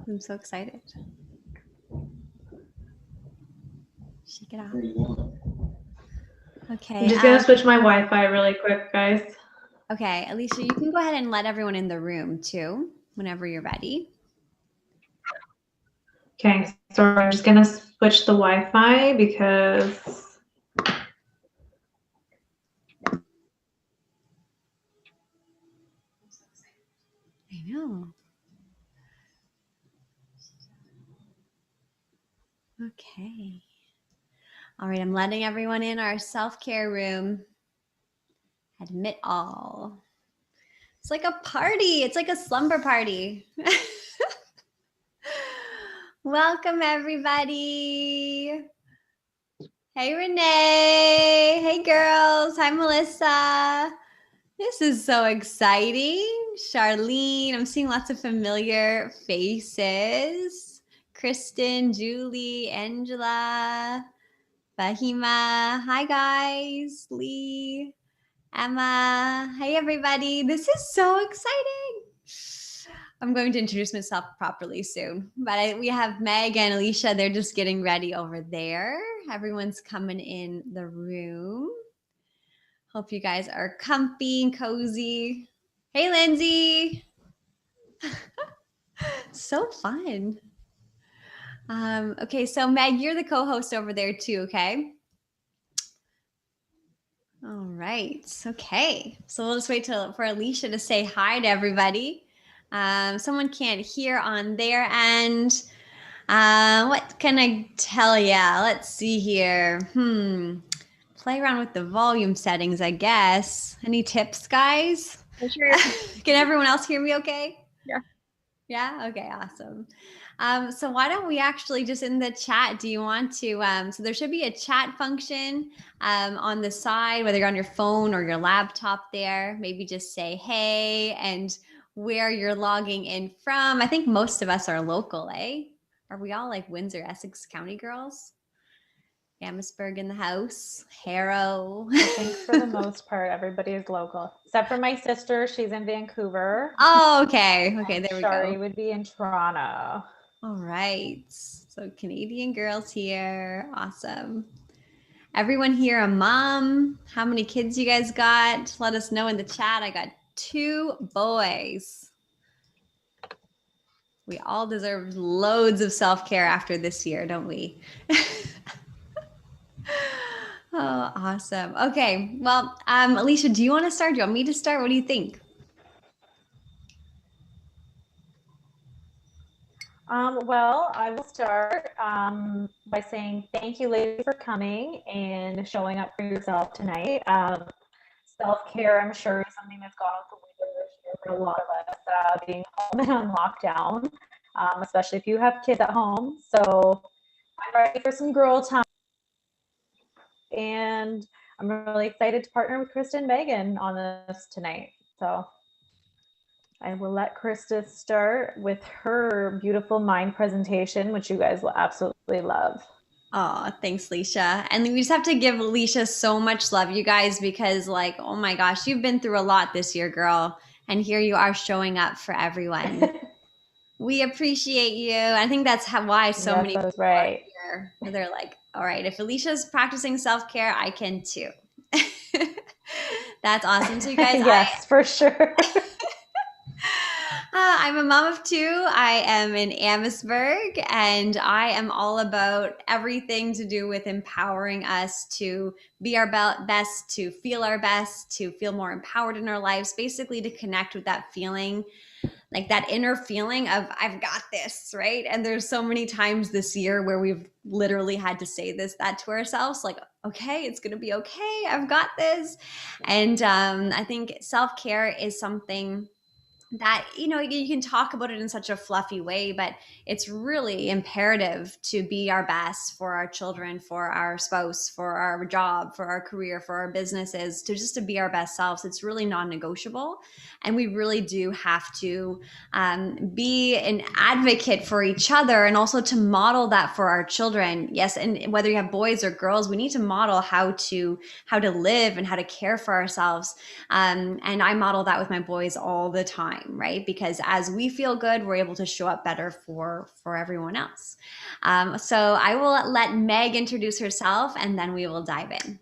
I'm so excited. Shake it off. Okay. I'm just gonna switch my Wi-Fi really quick, guys. Okay, Alicia, you can go ahead and let everyone in the room too, whenever you're ready. Okay, so I'm just gonna switch the Wi-Fi because I know. Okay. All right, I'm letting everyone in our self-care room. Admit all. It's like a party. It's like a slumber party. Welcome, everybody. Hey, Renee. Hey, girls. Hi, Melissa. This is so exciting. Charlene, I'm seeing lots of familiar faces. Kristen, Julie, Angela, Fahima. Hi, guys. Lee, Emma. Hey, everybody. This is so exciting. I'm going to introduce myself properly soon. But we have Meg and Alicia. They're just getting ready over there. Everyone's coming in the room. Hope you guys are comfy and cozy. Hey, Lindsay. So fun. Okay, so Meg, you're the co-host over there too, okay? All right. Okay. So we'll just wait for Alicia to say hi to everybody. Someone can't hear on their end. What can I tell ya? Let's see here. Play around with the volume settings, I guess. Any tips, guys? Sure. Can everyone else hear me okay? Yeah. Yeah? Okay, awesome. So why don't we actually just in the chat, do you want to, so there should be a chat function on the side, whether you're on your phone or your laptop there, maybe just say, hey, and where you're logging in from. I think most of us are local, eh? Are we all like Windsor, Essex County girls? Amherstburg in the house, Harrow. I think for the most part, everybody is local, except for my sister. She's in Vancouver. Oh, okay. Okay, there we go. Shari would be in Toronto. All right. So Canadian girls here. Awesome. Everyone here a mom? How many kids you guys got? Let us know in the chat. I got 2 boys. We all deserve loads of self-care after this year, don't we? Oh, awesome. Okay. Well, Alicia, do you want to start? Do you want me to start? What do you think? Well, I will start by saying thank you, ladies, for coming and showing up for yourself tonight. Self-care, I'm sure, is something that's gone out the window this year for a lot of us, being home and on lockdown, especially if you have kids at home. So I'm ready for some girl time. And I'm really excited to partner with Krista and Megan on this tonight. So I will let Krista start with her beautiful mind presentation, which you guys will absolutely love. Oh, thanks, Alicia. And we just have to give Alicia so much love, you guys, because like, oh my gosh, you've been through a lot this year, girl. And here you are showing up for everyone. We appreciate you. I think that's why so many people are here. They're like, all right, if Alicia's practicing self-care, I can too. That's awesome. So you guys, yes, for sure. I'm a mom of 2. I am in Amherstburg, and I am all about everything to do with empowering us to be our best, to feel more empowered in our lives, basically to connect with that feeling, like that inner feeling of I've got this, right? And there's so many times this year where we've literally had to say that to ourselves, like, okay, it's going to be okay. I've got this. And I think self-care is something that, you know, you can talk about it in such a fluffy way, but it's really imperative to be our best for our children, for our spouse, for our job, for our career, for our businesses, to be our best selves. It's really non-negotiable. And we really do have to be an advocate for each other and also to model that for our children. Yes. And whether you have boys or girls, we need to model how to live and how to care for ourselves. And I model that with my boys all the time. time, right? Because as we feel good, we're able to show up better for everyone else. So I will let Meg introduce herself, and then we will dive in.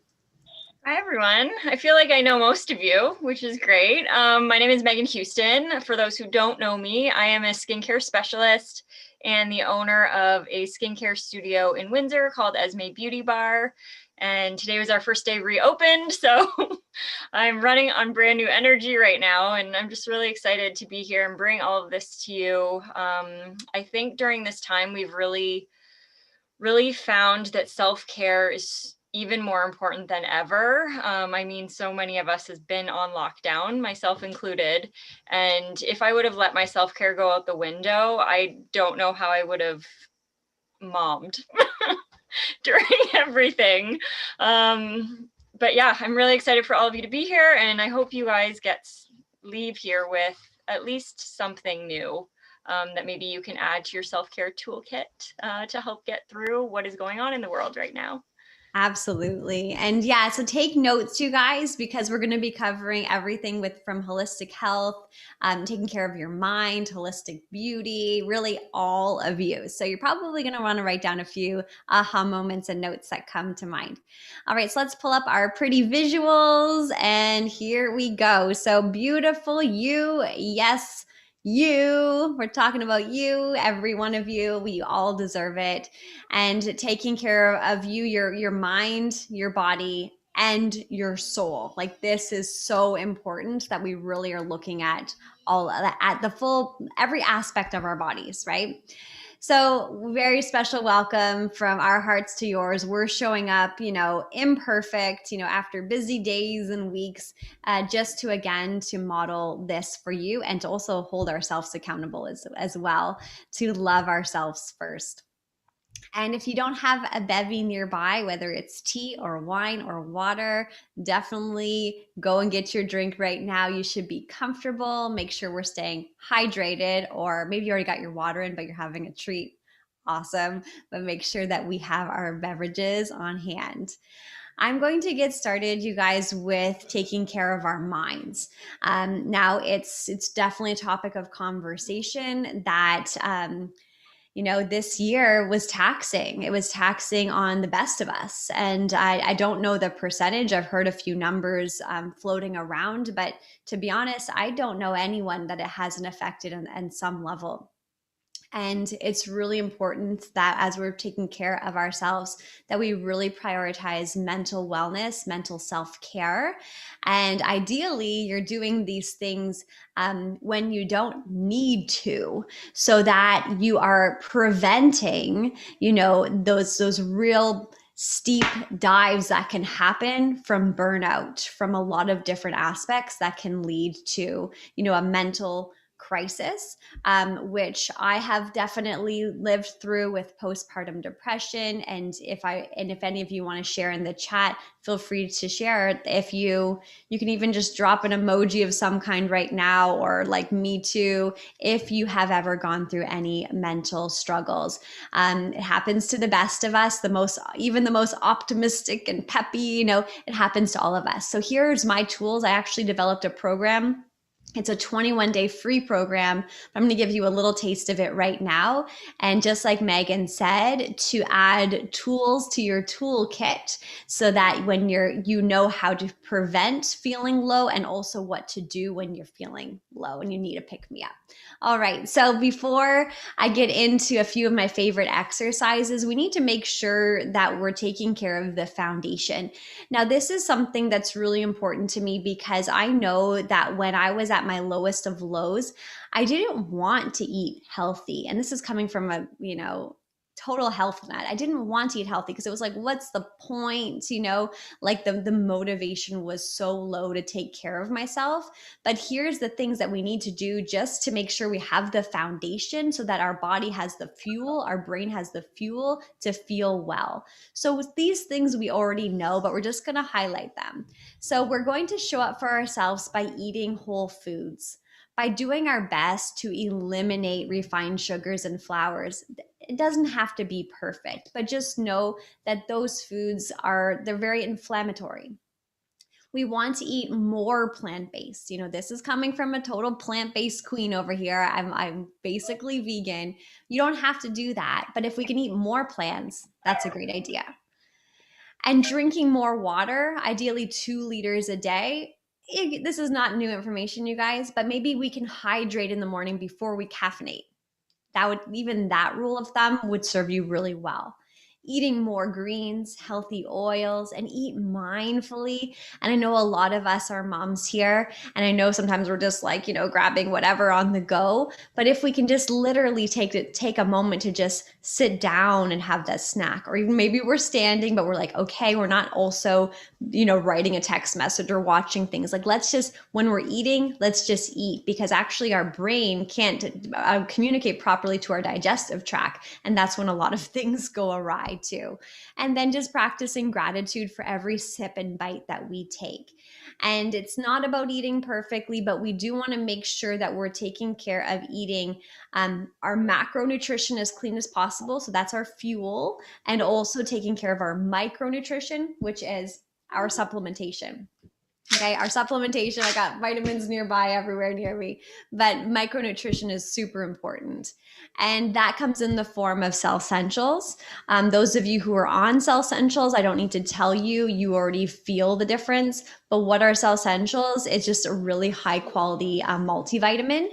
Hi, everyone. I feel like I know most of you, which is great. My name is Megan Houston. For those who don't know me, I am a skincare specialist and the owner of a skincare studio in Windsor called Esme Beauty Bar. And today was our first day reopened, so I'm running on brand new energy right now, and I'm just really excited to be here and bring all of this to you. I think during this time, we've really found that self-care is even more important than ever. I mean, so many of us has been on lockdown, myself included. And if I would have let my self-care go out the window, I don't know how I would have mommed during everything. But yeah, I'm really excited for all of you to be here, and I hope you guys leave here with at least something new that maybe you can add to your self-care toolkit to help get through what is going on in the world right now. Absolutely. And yeah, so take notes, you guys, because we're going to be covering everything from holistic health, taking care of your mind, holistic beauty, really all of you. So you're probably going to want to write down a few aha moments and notes that come to mind. All right, so let's pull up our pretty visuals, and here we go. So beautiful you. Yes, you. We're talking about you, every one of you. We all deserve it. And taking care of you, your mind, your body, and your soul. Like, this is so important that we really are looking at every aspect of our bodies, right? So very special welcome from our hearts to yours. We're showing up, imperfect, after busy days and weeks, just to model this for you, and to also hold ourselves accountable as well, to love ourselves first. And if you don't have a bevy nearby, whether it's tea or wine or water, definitely go and get your drink right now. You should be comfortable. Make sure we're staying hydrated, or maybe you already got your water in, but you're having a treat. Awesome. But make sure that we have our beverages on hand. I'm going to get started, you guys, with taking care of our minds. Now, it's definitely a topic of conversation that this year was taxing. It was taxing on the best of us. And I don't know the percentage. I've heard a few numbers floating around, but to be honest, I don't know anyone that it hasn't affected on some level. And it's really important that as we're taking care of ourselves, that we really prioritize mental wellness, mental self-care. And ideally, you're doing these things when you don't need to, so that you are preventing, those real steep dives that can happen from burnout, from a lot of different aspects that can lead to, a mental crisis, which I have definitely lived through with postpartum depression. And if any of you want to share in the chat, feel free to share. If you can even just drop an emoji of some kind right now, or like me too, if you have ever gone through any mental struggles. It happens to the best of us, even the most optimistic and peppy, it happens to all of us. So here's my tools. I actually developed a program. It's a 21-day free program. I'm going to give you a little taste of it right now. And just like Megan said, to add tools to your toolkit, so that when you know how to prevent feeling low, and also what to do when you're feeling low and you need a pick-me-up. All right. So before I get into a few of my favorite exercises, we need to make sure that we're taking care of the foundation. Now, this is something that's really important to me, because I know that when I was at my lowest of lows, I didn't want to eat healthy. And this is coming from a, total health nut. I didn't want to eat healthy because it was like, what's the point? Like the motivation was so low to take care of myself. But here's the things that we need to do just to make sure we have the foundation, so that our body has the fuel, our brain has the fuel to feel well. So with these things we already know, but we're just going to highlight them. So we're going to show up for ourselves by eating whole foods, by doing our best to eliminate refined sugars and flours. It doesn't have to be perfect, but just know that those foods they're very inflammatory. we want to eat more plant-based. You know, this is coming from a total plant-based queen over here. I'm basically vegan. You don't have to do that, but if we can eat more plants, that's a great idea. And drinking more water, ideally 2 liters a day. This is not new information, you guys, but maybe we can hydrate in the morning before we caffeinate. Even that rule of thumb would serve you really well. Eating more greens, healthy oils, and eat mindfully. And I know a lot of us are moms here, and I know sometimes we're just like, grabbing whatever on the go. But if we can just literally take a moment to just sit down and have that snack, or even maybe we're standing, but we're like, okay, we're not also, writing a text message or watching things. Like, when we're eating, let's just eat, because actually our brain can't communicate properly to our digestive tract. And that's when a lot of things go awry too. And then just practicing gratitude for every sip and bite that we take. And it's not about eating perfectly, but we do want to make sure that we're taking care of eating our macronutrition as clean as possible. So that's our fuel. And also taking care of our micronutrition, which is our supplementation. Okay, our supplementation, I got vitamins nearby everywhere near me, but micronutrition is super important. And that comes in the form of Cellsentials. Those of you who are on Cellsentials, I don't need to tell you, you already feel the difference. But what are Cellsentials? It's just a really high quality multivitamin.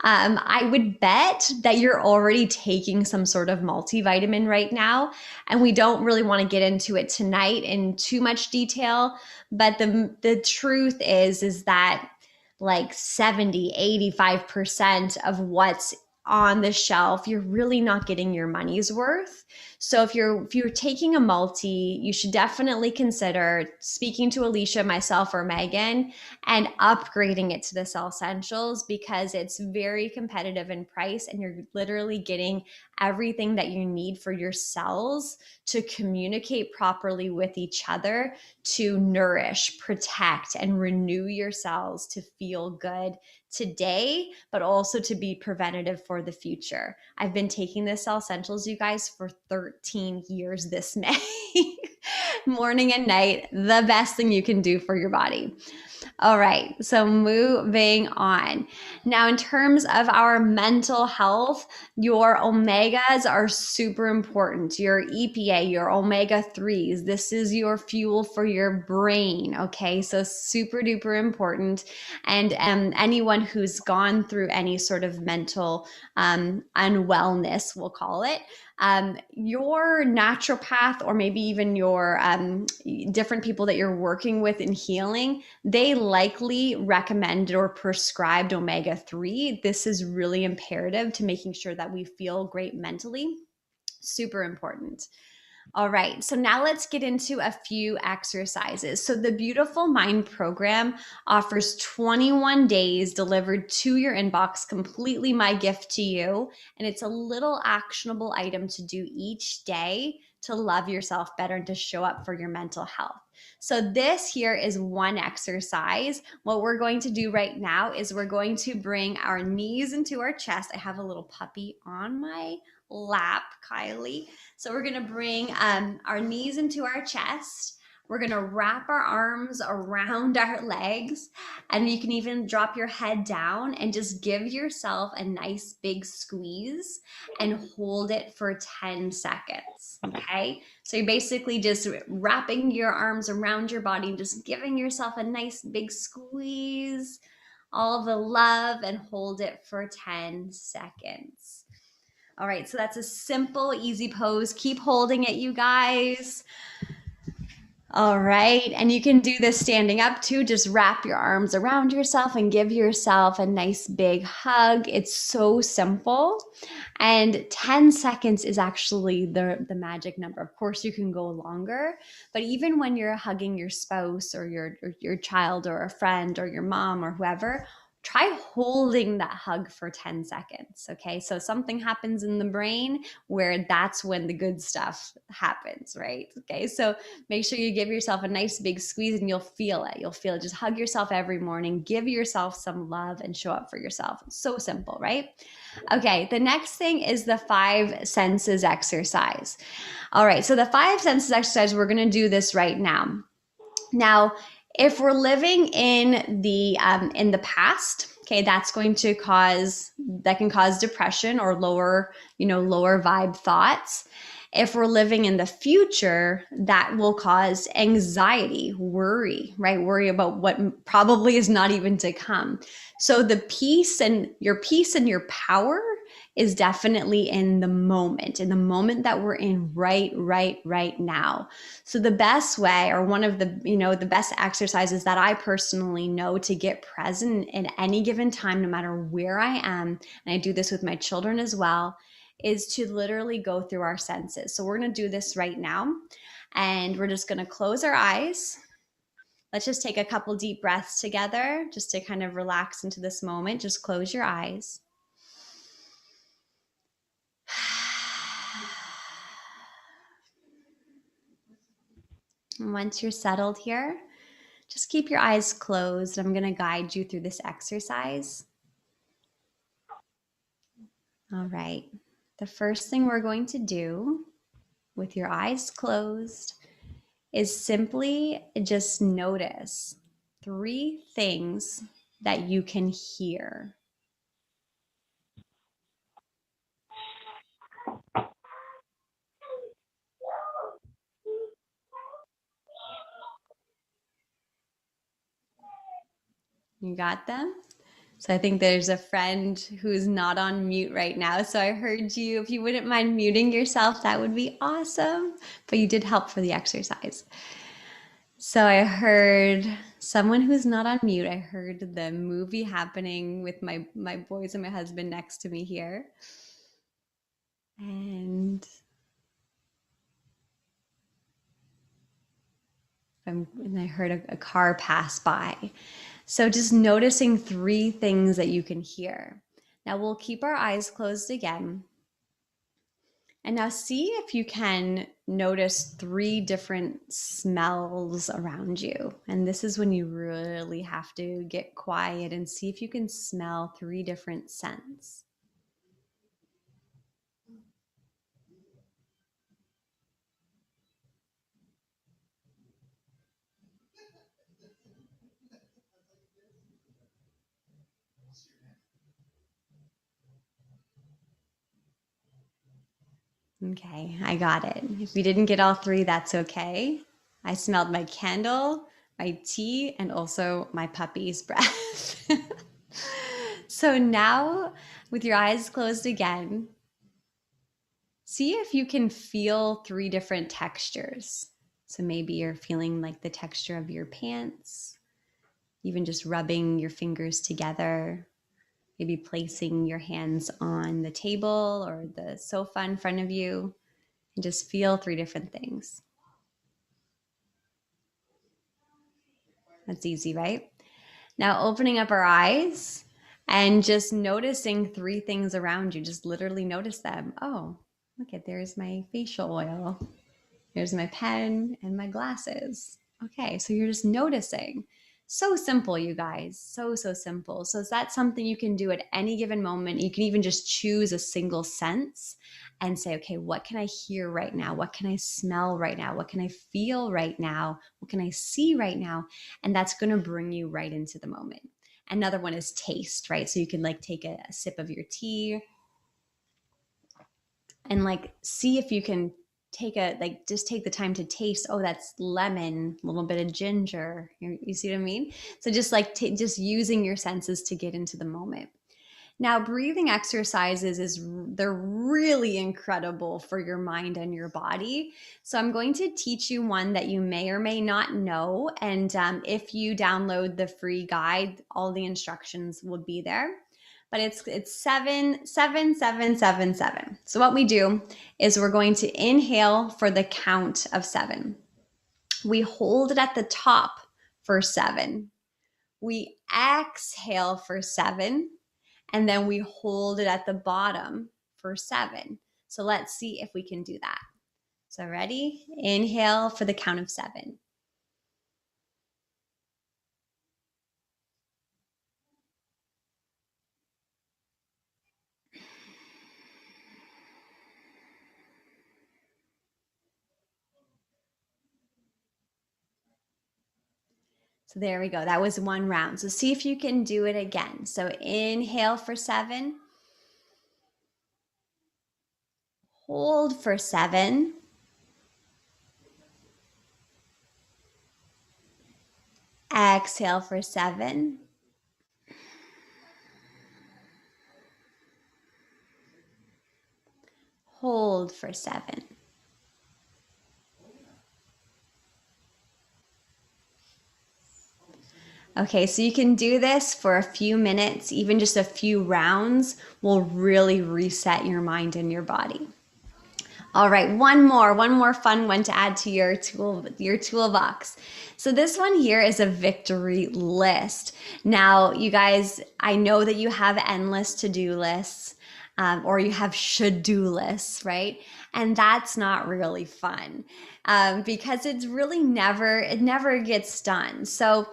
I would bet that you're already taking some sort of multivitamin right now, and we don't really want to get into it tonight in too much detail, but the truth is that like 70-85% of what's on the shelf, you're really not getting your money's worth. So if you're taking a multi, you should definitely consider speaking to Alicia, myself, or Megan and upgrading it to the Cellsentials, because it's very competitive in price and you're literally getting everything that you need for your cells to communicate properly with each other, to nourish, protect, and renew your cells to feel good today, but also to be preventative for the future. I've been taking the Cellsentials, you guys, for 13 years this May. Morning and night, the best thing you can do for your body. All right, so moving on. Now, in terms of our mental health, your omegas are super important. Your EPA, your omega-3s, this is your fuel for your brain, okay? So super duper important. And anyone who's gone through any sort of mental unwellness, we'll call it, your naturopath, or maybe even your different people that you're working with in healing, they likely recommended or prescribed omega-3. This is really imperative to making sure that we feel great mentally. Super important. All right, so now let's get into a few exercises. So the Beautiful Mind program offers 21 days delivered to your inbox, completely my gift to you. And it's a little actionable item to do each day to love yourself better and to show up for your mental health. So this here is one exercise. What we're going to do right now is we're going to bring our knees into our chest. I have a little puppy on my lap, Kylie. So we're going to bring our knees into our chest. We're going to wrap our arms around our legs, and you can even drop your head down and just give yourself a nice big squeeze and hold it for 10 seconds. Okay. So you're basically just wrapping your arms around your body and just giving yourself a nice big squeeze, all the love, and hold it for 10 seconds. All right, so that's a simple, easy pose. Keep holding it, you guys. All right, and you can do this standing up too. Just wrap your arms around yourself and give yourself a nice big hug. It's so simple. And 10 seconds is actually the magic number. Of course, you can go longer, but even when you're hugging your spouse or your child or a friend or your mom or whoever, try holding that hug for 10 seconds, okay? So something happens in the brain where that's when the good stuff happens, right? Okay, so make sure you give yourself a nice big squeeze and you'll feel it. You'll feel it. Just hug yourself every morning, give yourself some love and show up for yourself. So simple, right? Okay, the next thing is the 5 senses exercise. All right, so the 5 senses exercise, we're gonna do this right now. Now, If we're living in the past, okay, that can cause depression or lower vibe thoughts. If we're living in the future, that will cause anxiety, worry, right? Worry about what probably is not even to come. So the peace and your power is definitely in the moment that we're in right now. So the best way, or one of the best exercises that I personally know to get present in any given time, no matter where I am, and I do this with my children as well, is to literally go through our senses. So we're going to do this right now, and we're just going to close our eyes. Let's just take a couple deep breaths together just to kind of relax into this moment. Just close your eyes. And once you're settled here, just keep your eyes closed. I'm going to guide you through this exercise. All right. The first thing we're going to do with your eyes closed is simply just notice 3 things that you can hear. You got them? So I think there's a friend who's not on mute right now. So I heard you. If you wouldn't mind muting yourself, that would be awesome. But you did help for the exercise. So I heard someone who's not on mute. I heard the movie happening with my boys and my husband next to me here. And I heard a car pass by. So just noticing 3 things that you can hear. Now we'll keep our eyes closed again. And now see if you can notice 3 different smells around you. And this is when you really have to get quiet and see if you can smell 3 different scents. Okay, I got it. If we didn't get all 3, that's okay. I smelled my candle, my tea, and also my puppy's breath. So now, with your eyes closed again, see if you can feel 3 different textures. So maybe you're feeling like the texture of your pants, even just rubbing your fingers together, maybe placing your hands on the table or the sofa in front of you. And just feel 3 different things. That's easy, right? Now opening up our eyes and just noticing 3 things around you. Just literally notice them. Oh, look at, there's my facial oil. There's my pen and my glasses. Okay, so you're just noticing. So simple, you guys. So simple. So is that something you can do at any given moment? You can even just choose a single sense and say, okay, what can I hear right now? What can I smell right now? What can I feel right now? What can I see right now? And that's going to bring you right into the moment. Another one is taste, right? So you can like take a sip of your tea and like see if you can just take the time to taste. Oh, that's lemon, a little bit of ginger. You see what I mean? So just like just using your senses to get into the moment. Now, breathing exercises they're really incredible for your mind and your body. So I'm going to teach you one that you may or may not know. And if you download the free guide, all the instructions will be there. But it's 7 7 7 7 7. So what we do is we're going to inhale for the count of 7. We hold it at the top for 7. We exhale for 7. And then we hold it at the bottom for 7. So let's see if we can do that. So ready? Inhale for the count of 7. So there we go. That was 1 round. So see if you can do it again. So inhale for 7. Hold for 7. Exhale for 7. Hold for 7. Okay, so you can do this for a few minutes, even just a few rounds will really reset your mind and your body. All right, one more fun one to add to your toolbox. So this one here is a victory list. Now, you guys, I know that you have endless to-do lists, or you have should-do lists, right? And that's not really fun, because it's really it never gets done. So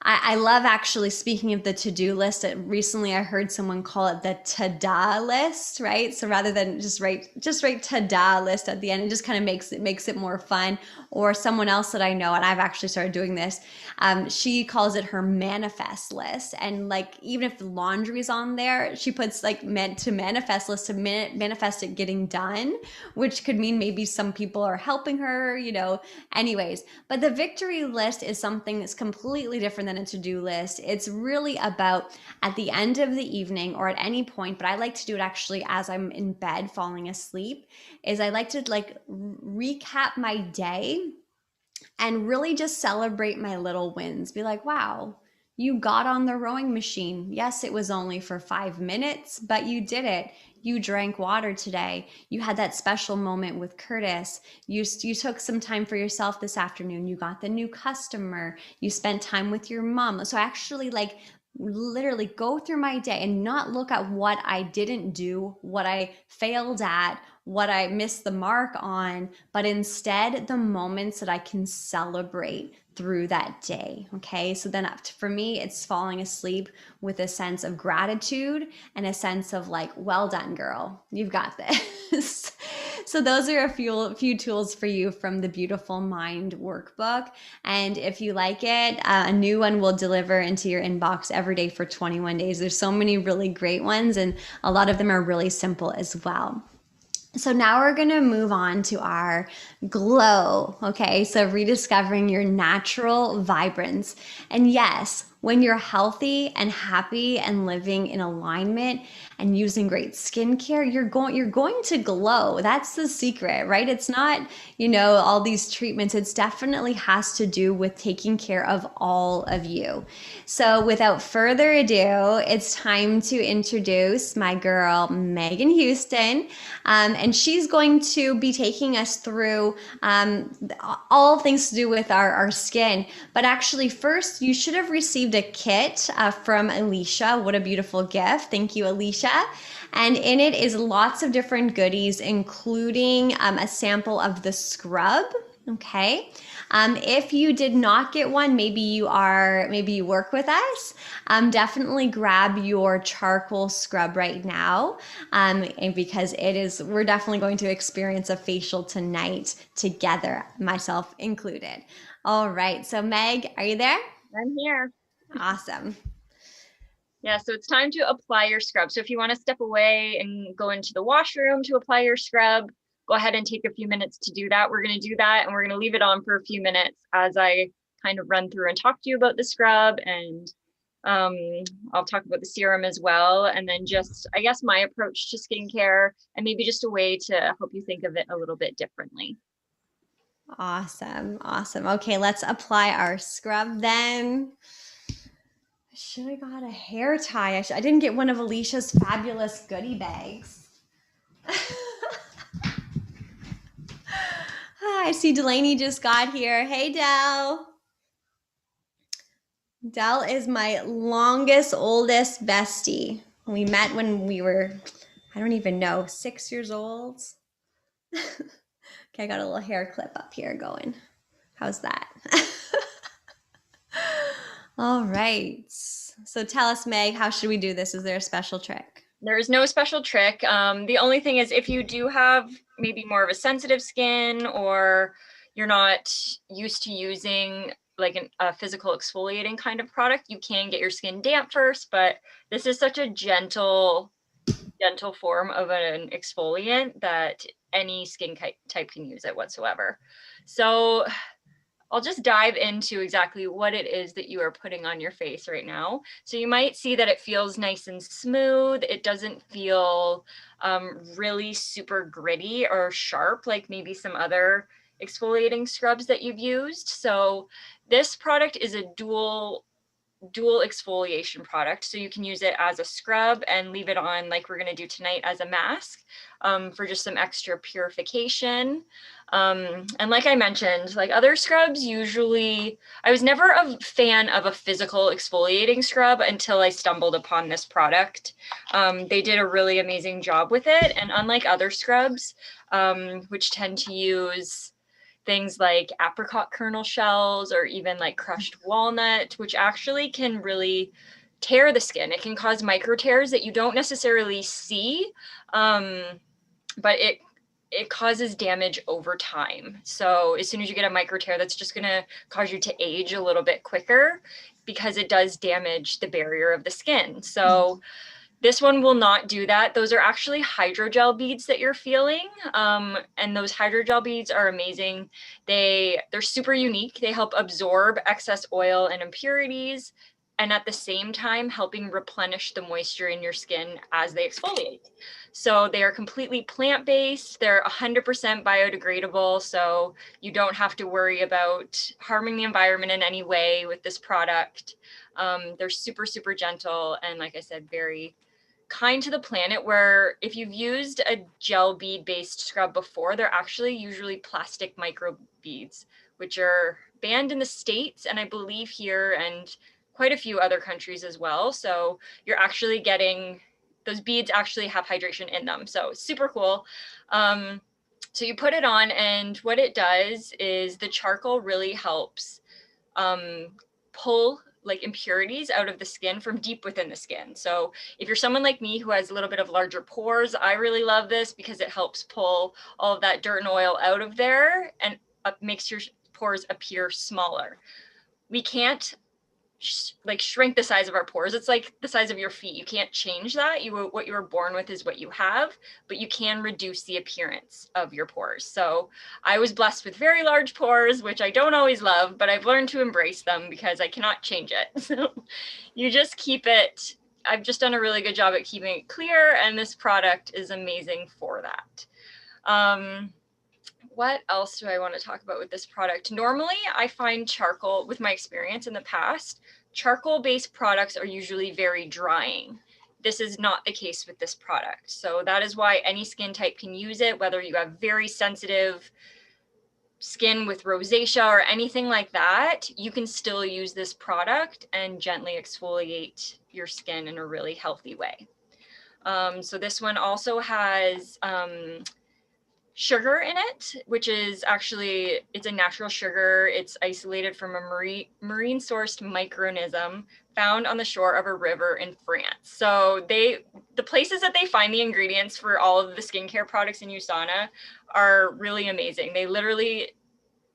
I love, actually, speaking of the to-do list, recently I heard someone call it the ta-da list, right? So rather than just write ta-da list at the end, it just kind of makes it more fun. Or someone else that I know, and I've actually started doing this, she calls it her manifest list. And like, even if the laundry is on there, she puts like meant to manifest list to manifest it getting done, which could mean maybe some people are helping her, anyways. But the victory list is something that's completely different than a to-do list. It's really about at the end of the evening or at any point, but I like to do it actually as I'm in bed falling asleep, is I like to recap my day and really just celebrate my little wins. Be like, wow, you got on the rowing machine. Yes, it was only for 5 minutes, but you did it. You drank water today. You had that special moment with Curtis. You took some time for yourself this afternoon. You got the new customer. You spent time with your mom. So actually, literally go through my day and not look at what I didn't do, what I failed at, what I missed the mark on, but instead the moments that I can celebrate through that day. Okay, so then for me, it's falling asleep with a sense of gratitude and a sense of like, well done, girl, you've got this. So those are a few tools for you from the Beautiful Mind workbook. And if you like it, a new one will deliver into your inbox every day for 21 days. There's so many really great ones, and a lot of them are really simple as well. So now we're going to move on to our glow. Okay, so rediscovering your natural vibrance. And yes, when you're healthy and happy and living in alignment and using great skincare, you're going to glow. That's the secret, right? It's not, all these treatments. It's definitely has to do with taking care of all of you. So without further ado, it's time to introduce my girl, Megan Houston. And she's going to be taking us through all things to do with our skin. But actually, first, you should have received a kit from Alicia. What a beautiful gift. Thank you, Alicia. And in it is lots of different goodies, including a sample of the scrub. Okay. If you did not get one, maybe you work with us, definitely grab your charcoal scrub right now. And because we're definitely going to experience a facial tonight together, myself included. All right. So Meg, are you there? I'm here. Awesome. Yeah, so it's time to apply your scrub. So if you want to step away and go into the washroom to apply your scrub, go ahead and take a few minutes to do that. We're going to do that, and we're going to leave it on for a few minutes as I kind of run through and talk to you about the scrub, and I'll talk about the serum as well. And then just, I guess, my approach to skincare, and maybe just a way to help you think of it a little bit differently. Awesome. Okay, let's apply our scrub then. I should have got a hair tie. I didn't get one of Alicia's fabulous goodie bags. Hi, I see Delaney just got here. Hey, Del. Del is my longest, oldest bestie. We met when we were, I don't even know, 6 years old. Okay, I got a little hair clip up here going. How's that? All right. So tell us, Meg, how should we do this? Is there a special trick? There is no special trick. The only thing is, if you do have maybe more of a sensitive skin, or you're not used to using like a physical exfoliating kind of product, you can get your skin damp first, but this is such a gentle form of an exfoliant that any skin type can use it whatsoever. So I'll just dive into exactly what it is that you are putting on your face right now. So you might see that it feels nice and smooth. It doesn't feel really super gritty or sharp like maybe some other exfoliating scrubs that you've used. So this product is a dual exfoliation product. So you can use it as a scrub and leave it on like we're going to do tonight as a mask for just some extra purification. And like I mentioned, like other scrubs, usually I was never a fan of a physical exfoliating scrub until I stumbled upon this product. They did a really amazing job with it. And unlike other scrubs, which tend to use things like apricot kernel shells or even like crushed walnut, which actually can really tear the skin. It can cause micro tears that you don't necessarily see, but it causes damage over time. So as soon as you get a micro tear, that's just going to cause you to age a little bit quicker because it does damage the barrier of the skin. So this one will not do that. Those are actually hydrogel beads that you're feeling. And those hydrogel beads are amazing. They're super unique. They help absorb excess oil and impurities, and at the same time helping replenish the moisture in your skin as they exfoliate. So they are completely plant-based. They're 100% biodegradable. So you don't have to worry about harming the environment in any way with this product. They're super, super gentle. And like I said, very kind to the planet, where if you've used a gel bead based scrub before, they're actually usually plastic micro beads, which are banned in the States and I believe here and quite a few other countries as well. So you're actually getting, those beads actually have hydration in them. So super cool. So you put it on, and what it does is the charcoal really helps pull like impurities out of the skin from deep within the skin. So if you're someone like me who has a little bit of larger pores, I really love this because it helps pull all of that dirt and oil out of there and makes your pores appear smaller. We can't like shrink the size of our pores. It's like the size of your feet. You can't change that. What you were born with is what you have, but you can reduce the appearance of your pores. So I was blessed with very large pores, which I don't always love, but I've learned to embrace them because I cannot change it. So you just keep it. I've just done a really good job at keeping it clear, and this product is amazing for that. What else do I want to talk about with this product? Normally, I find charcoal, with my experience in the past, charcoal-based products are usually very drying. This is not the case with this product. So that is why any skin type can use it, whether you have very sensitive skin with rosacea or anything like that, you can still use this product and gently exfoliate your skin in a really healthy way. So this one also has sugar in it, which is actually, it's a natural sugar. It's isolated from a marine sourced microorganism found on the shore of a river in France. So the places that they find the ingredients for all of the skincare products in USANA are really amazing. They literally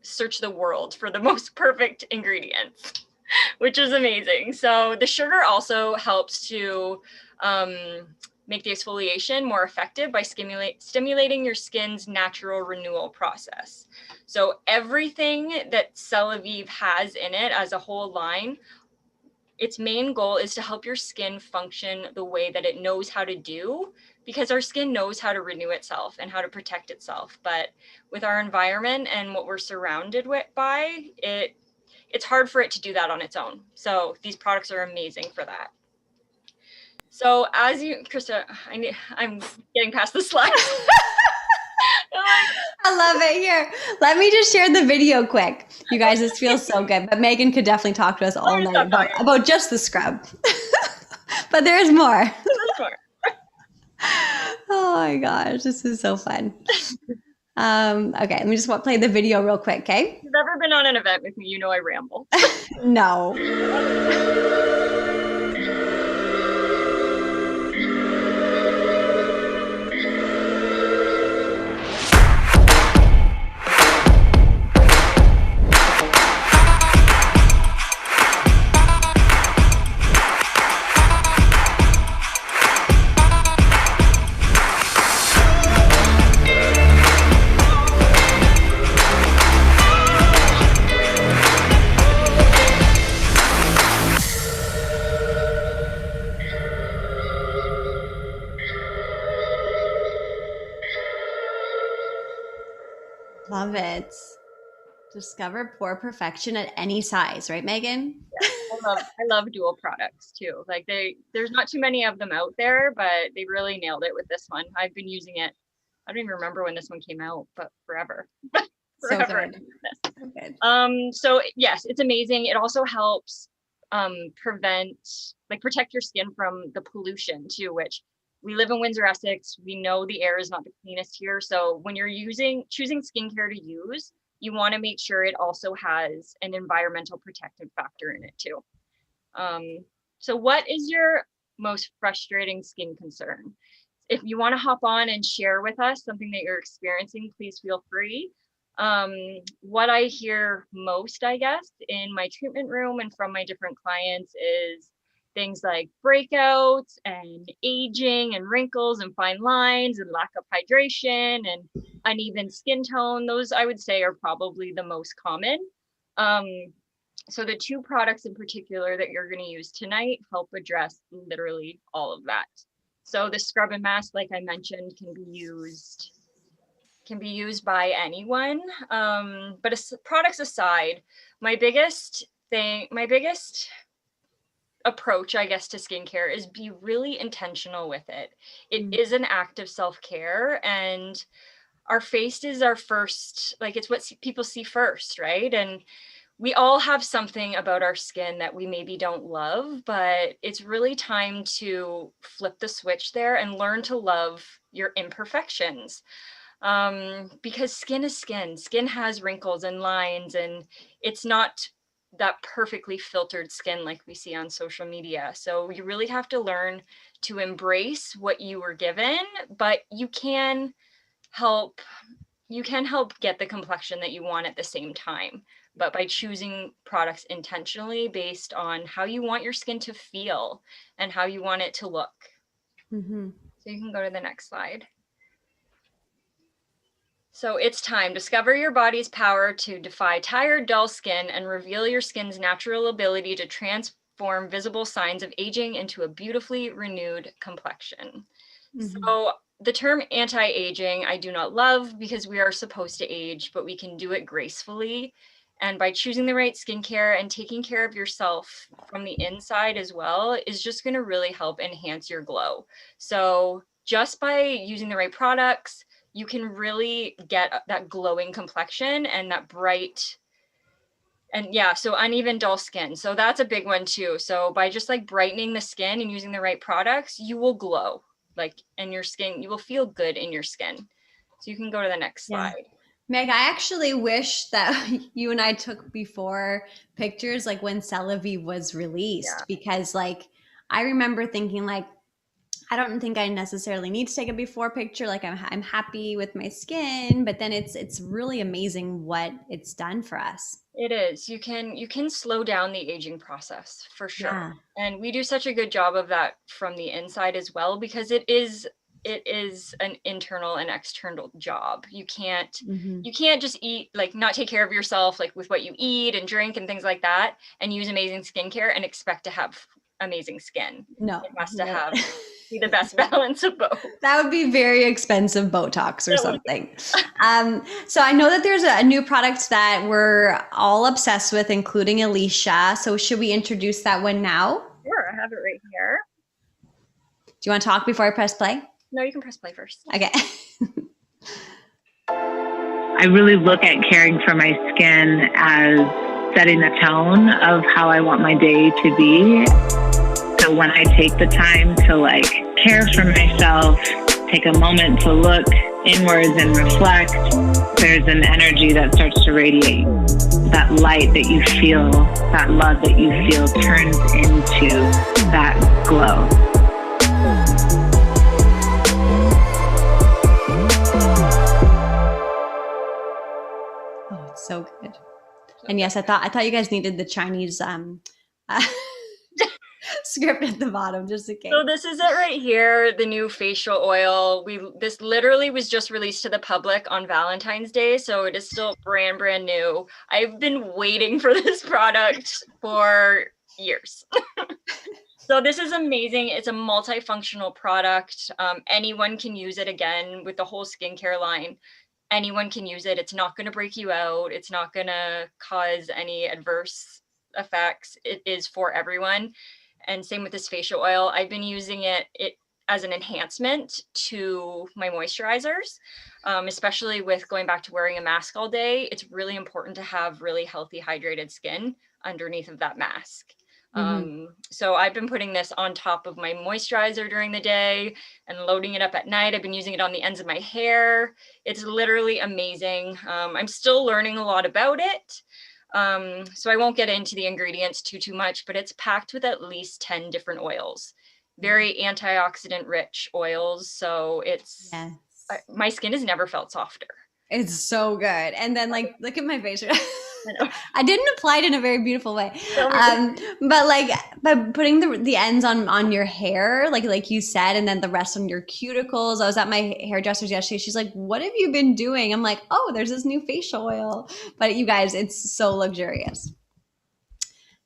search the world for the most perfect ingredients, which is amazing. So the sugar also helps to make the exfoliation more effective by stimulating your skin's natural renewal process. So everything that Celavive has in it as a whole line, its main goal is to help your skin function the way that it knows how to do, because our skin knows how to renew itself and how to protect itself. But with our environment and what we're surrounded by, it's hard for it to do that on its own. So these products are amazing for that. So as you, Krista, I'm getting past the slides. I love it. Here, let me just share the video quick. You guys, this feels so good. But Megan could definitely talk to us all night about just the scrub. But there's more. There's more. Oh my gosh, this is so fun. Okay, let me just play the video real quick, okay? If you've ever been on an event with me, you know I ramble. No. Love it. Discover pore perfection at any size, right, Megan? I love dual products too. Like there's not too many of them out there, but they really nailed it with this one. I've been using it. I don't even remember when this one came out, but forever. So Forever. good. So good. So yes, it's amazing. It also helps protect your skin from the pollution too, which we live in Windsor, Essex. We know the air is not the cleanest here. So when you're choosing skincare to use, you want to make sure it also has an environmental protective factor in it too. So what is your most frustrating skin concern? If you want to hop on and share with us something that you're experiencing, please feel free. What I hear most, I guess, in my treatment room and from my different clients is things like breakouts and aging and wrinkles and fine lines and lack of hydration and uneven skin tone. Those I would say are probably the most common. So the two products in particular that you're going to use tonight help address literally all of that. So the scrub and mask, like I mentioned, can be used by anyone. But products aside, my biggest approach, I guess, to skincare is be really intentional with it. It is an act of self-care, and our face is our first, like it's what people see first, right? And we all have something about our skin that we maybe don't love, but it's really time to flip the switch there and learn to love your imperfections. Because skin is skin. Skin has wrinkles and lines, and it's not that perfectly filtered skin like we see on social media. So you really have to learn to embrace what you were given, but you can help get the complexion that you want at the same time, but by choosing products intentionally based on how you want your skin to feel and how you want it to look. So you can go to the next slide. So it's time. Discover your body's power to defy tired, dull skin and reveal your skin's natural ability to transform visible signs of aging into a beautifully renewed complexion. So the term anti-aging, I do not love, because we are supposed to age, but we can do it gracefully. And by choosing the right skincare and taking care of yourself from the inside as well is just going to really help enhance your glow. So just by using the right products, you can really get that glowing complexion and that bright, and yeah, so uneven, dull skin. So that's a big one too. So by just like brightening the skin and using the right products, you will glow, and your skin, you will feel good in your skin. So you can go to the next slide. Yeah. Meg, I actually wish that you and I took before pictures like when CeraVe was released, because like I remember thinking like, I don't think I necessarily need to take a before picture. Like I'm happy with my skin, but then it's really amazing what it's done for us. It is. You can slow down the aging process for sure. Yeah. And we do such a good job of that from the inside as well, because it is an internal and external job. You can't just eat, like not take care of yourself, like with what you eat and drink and things like that, and use amazing skincare and expect to have amazing skin. No, it has to be the best balance of both. That would be very expensive Botox or something. So I know that there's a new product that we're all obsessed with, including Alicia. So should we introduce that one now? Sure, I have it right here. Do you want to talk before I press play? No, you can press play first. Okay. I really look at caring for my skin as setting the tone of how I want my day to be. So when I take the time to like care for myself, take a moment to look inwards and reflect, there's an energy that starts to radiate. That light that you feel, that love that you feel turns into that glow. Oh, it's so good. And yes, I thought you guys needed the Chinese script at the bottom just in case. So this is it right here, the new facial oil. This literally was just released to the public on Valentine's Day, so it is still brand new. I've been waiting for this product for years. So this is amazing. It's a multifunctional product. Anyone can use it, again, with the whole skincare line. anyone can use it. It's not going to break you out. It's not going to cause any adverse effects. It is for everyone. And same with this facial oil. I've been using it as an enhancement to my moisturizers, especially with going back to wearing a mask all day. It's really important to have really healthy, hydrated skin underneath of that mask. So I've been putting this on top of my moisturizer during the day and loading it up at night. I've been using it on the ends of my hair. It's literally amazing. I'm still learning a lot about it. So I won't get into the ingredients too much, but it's packed with at least 10 different oils, very antioxidant rich oils. So it's, my skin has never felt softer. It's so good. And then like, look at my face. I didn't apply it in a very beautiful way. But like, by putting the ends on your hair, like you said, and then the rest on your cuticles. I was at my hairdresser's yesterday. She's like, what have you been doing? I'm like, oh, there's this new facial oil. But you guys, it's so luxurious.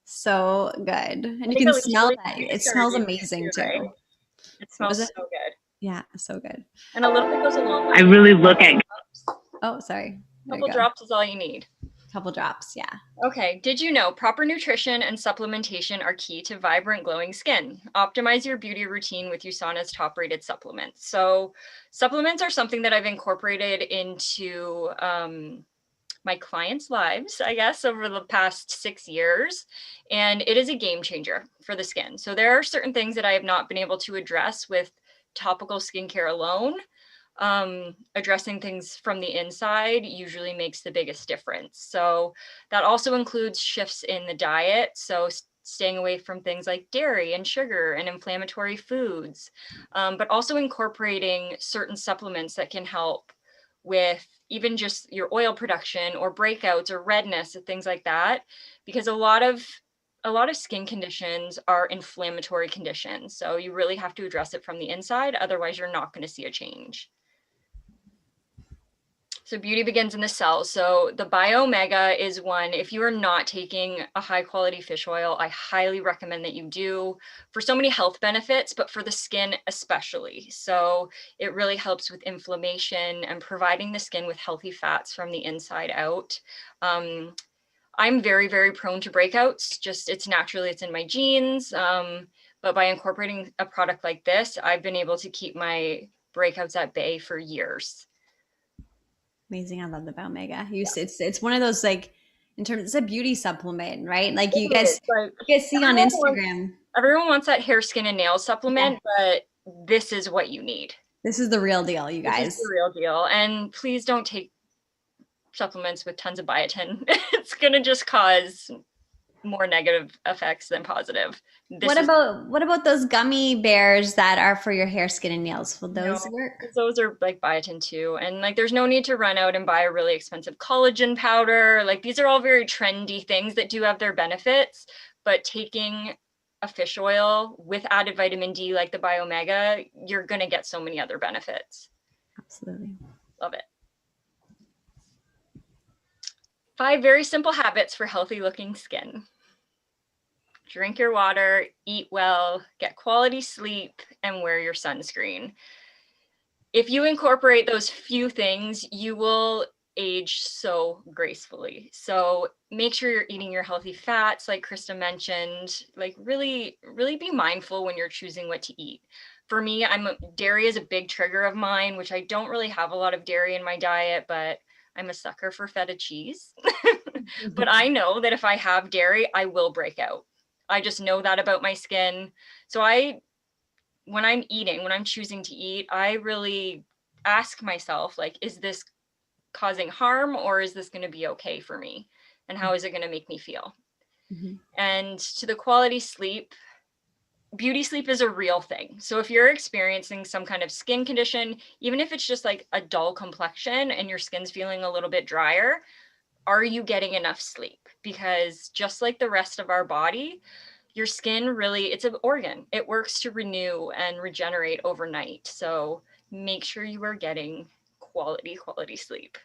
So good. And you can smell that. It smells amazing too. Right? It smells so good. Yeah, so good. And a little bit goes a long way. I really look at. Oh, sorry. A couple drops is all you need. Couple drops, yeah. Okay, did you know proper nutrition and supplementation are key to vibrant, glowing skin? Optimize your beauty routine with USANA's top-rated supplements. So supplements are something that I've incorporated into my clients' lives, I guess, over the past 6 years. And it is a game changer for the skin. So there are certain things that I have not been able to address with topical skincare alone. Addressing things from the inside usually makes the biggest difference. So that also includes shifts in the diet. So staying away from things like dairy and sugar and inflammatory foods, but also incorporating certain supplements that can help with even just your oil production or breakouts or redness and things like that, because a lot of skin conditions are inflammatory conditions. So you really have to address it from the inside. Otherwise, you're not going to see a change. So beauty begins in the cells. So the Biomega is one. If you are not taking a high quality fish oil, I highly recommend that you do, for so many health benefits, but for the skin especially. So it really helps with inflammation and providing the skin with healthy fats from the inside out. I'm very, very prone to breakouts. Just it's in my genes. But by incorporating a product like this, I've been able to keep my breakouts at bay for years. Amazing. I love the Biomega. It's one of those, like, in terms, it's a beauty supplement, right? Like you guys see on Instagram. Everyone wants that hair, skin, and nail supplement, but this is what you need. This is the real deal, you guys. This is the real deal. And please don't take supplements with tons of biotin. It's going to just cause more negative effects than positive. What about those gummy bears that are for your hair, skin, and nails? Will those work? Those are like biotin too. And like, there's no need to run out and buy a really expensive collagen powder. Like, these are all very trendy things that do have their benefits, but taking a fish oil with added vitamin D, like the Biomega, you're going to get so many other benefits. Absolutely. Love it. 5 very simple habits for healthy looking skin. Drink your water, eat well, get quality sleep, and wear your sunscreen. If you incorporate those few things, you will age so gracefully. So make sure you're eating your healthy fats, like Krista mentioned. Like, really, really be mindful when you're choosing what to eat. For me, dairy is a big trigger of mine, which I don't really have a lot of dairy in my diet, but I'm a sucker for feta cheese. But I know that if I have dairy, I will break out. I just know that about my skin. So when I'm choosing to eat, I really ask myself, like, is this causing harm, or is this going to be okay for me? And how is it going to make me feel? Mm-hmm. And to the quality sleep, beauty sleep is a real thing. So if you're experiencing some kind of skin condition, even if it's just like a dull complexion and your skin's feeling a little bit drier, are you getting enough sleep? Because just like the rest of our body, your skin really, it's an organ. It works to renew and regenerate overnight. So make sure you are getting quality sleep.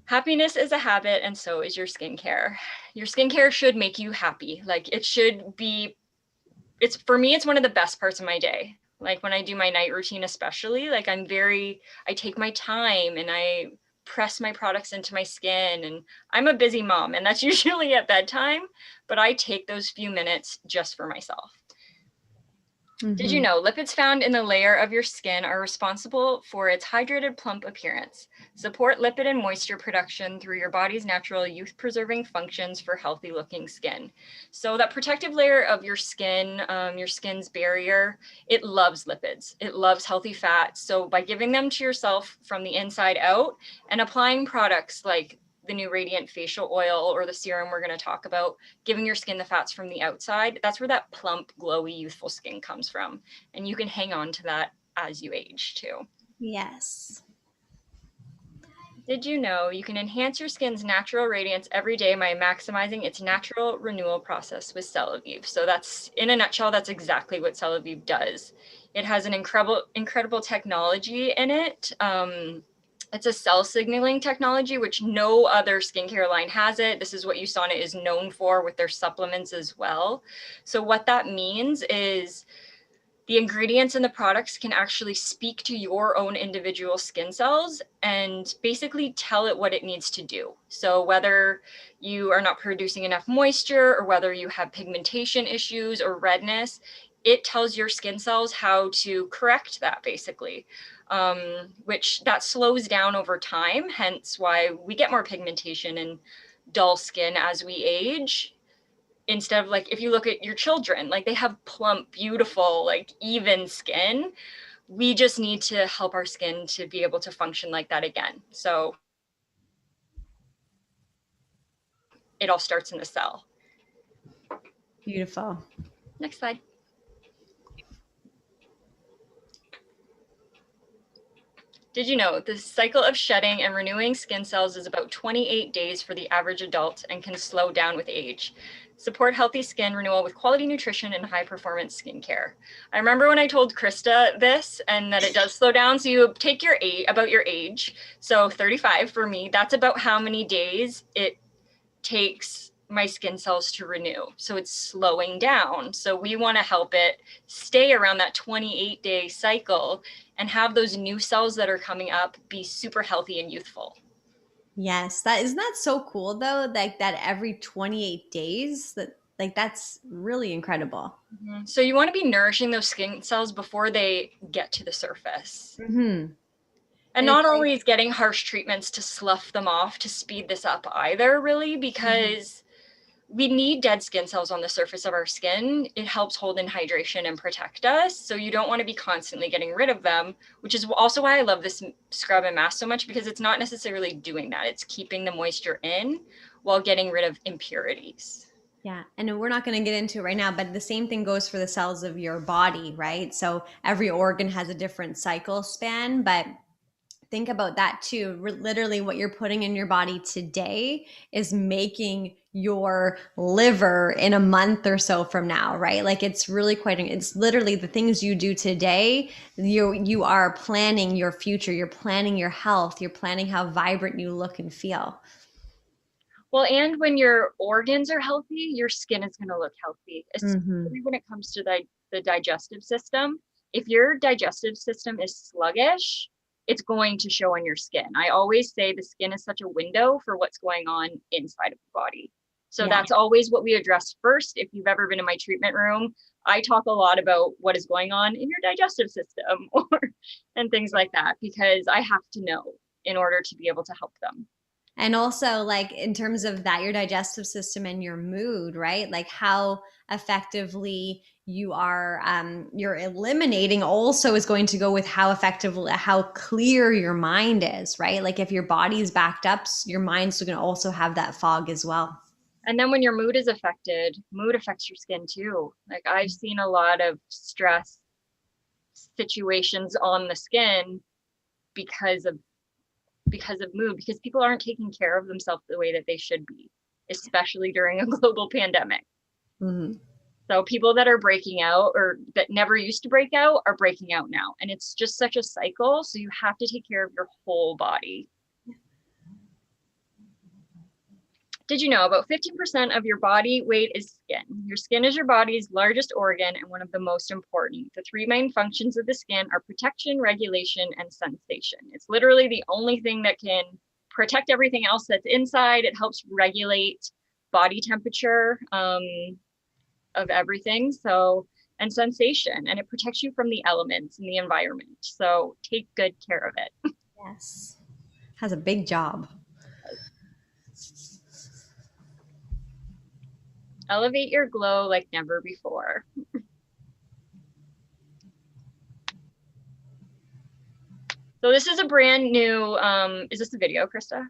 Happiness is a habit, and so is your skincare. Your skincare should make you happy. Like, it should be, for me, it's one of the best parts of my day. Like when I do my night routine, especially, like I take my time and I press my products into my skin. And I'm a busy mom, and that's usually at bedtime, but I take those few minutes just for myself. Did you know lipids found in the layer of your skin are responsible for its hydrated, plump appearance, support lipid and moisture production through your body's natural youth-preserving functions for healthy-looking skin? So that protective layer of your skin's barrier, it loves lipids. It loves healthy fats. So by giving them to yourself from the inside out and applying products like the new Radiant Facial Oil or the serum we're going to talk about, giving your skin the fats from the outside, that's where that plump, glowy, youthful skin comes from. And you can hang on to that as you age too. Yes. Did you know you can enhance your skin's natural radiance every day by maximizing its natural renewal process with Celavive? So that's, in a nutshell, that's exactly what Celavive does. It has an incredible technology in it. It's a cell signaling technology, which no other skincare line has it. This is what USANA is known for with their supplements as well. So what that means is the ingredients in the products can actually speak to your own individual skin cells and basically tell it what it needs to do. So whether you are not producing enough moisture or whether you have pigmentation issues or redness, it tells your skin cells how to correct that basically. Which that slows down over time, hence why we get more pigmentation and dull skin as we age. Instead of like, if you look at your children, like they have plump, beautiful, like even skin. We just need to help our skin to be able to function like that again. So it all starts in the cell. Beautiful. Next slide. Did you know the cycle of shedding and renewing skin cells is about 28 days for the average adult and can slow down with age? Support healthy skin renewal with quality nutrition and high performance skincare. I remember when I told Krista this and that it does slow down. So you take your about your age. So 35 for me, that's about how many days it takes my skin cells to renew. So it's slowing down. So we want to help it stay around that 28-day cycle and have those new cells that are coming up be super healthy and youthful. Yes, that isn't that so cool though? Like that every 28 days, that's really incredible. Mm-hmm. So you want to be nourishing those skin cells before they get to the surface. Mm-hmm. And not always getting harsh treatments to slough them off to speed this up either, really, because we need dead skin cells on the surface of our skin. It helps hold in hydration and protect us. So you don't want to be constantly getting rid of them, which is also why I love this scrub and mask so much, because it's not necessarily doing that. It's keeping the moisture in while getting rid of impurities. Yeah. And we're not going to get into it right now, but the same thing goes for the cells of your body, right? So every organ has a different cycle span, but think about that too. Literally what you're putting in your body today is making your liver in a month or so from now, right? Like it's really it's literally the things you do today. You are planning your future. You're planning your health. You're planning how vibrant you look and feel. Well, and when your organs are healthy, your skin is going to look healthy, especially when it comes to the digestive system. If your digestive system is sluggish, it's going to show on your skin. I always say the skin is such a window for what's going on inside of the body. So that's always what we address first. If you've ever been in my treatment room, I talk a lot about what is going on in your digestive system and things like that, because I have to know in order to be able to help them. And also like in terms of that, your digestive system and your mood, right? Like how effectively you are, you're eliminating also is going to go with how effectively, how clear your mind is, right? Like if your body is backed up, your mind's going to also have that fog as well. And then when your mood is affected, mood affects your skin too. Like I've seen a lot of stress situations on the skin because of mood, because people aren't taking care of themselves the way that they should be, especially during a global pandemic. Mm-hmm. So people that are breaking out or that never used to break out are breaking out now. And it's just such a cycle. So you have to take care of your whole body. Did you know about 15% of your body weight is skin? Your skin is your body's largest organ and one of the most important. The three main functions of the skin are protection, regulation, and sensation. It's literally the only thing that can protect everything else that's inside. It helps regulate body temperature of everything. So, and sensation, and it protects you from the elements and the environment. So take good care of it. Yes. Has a big job. Elevate your glow like never before. So this is a brand new, is this a video, Krista?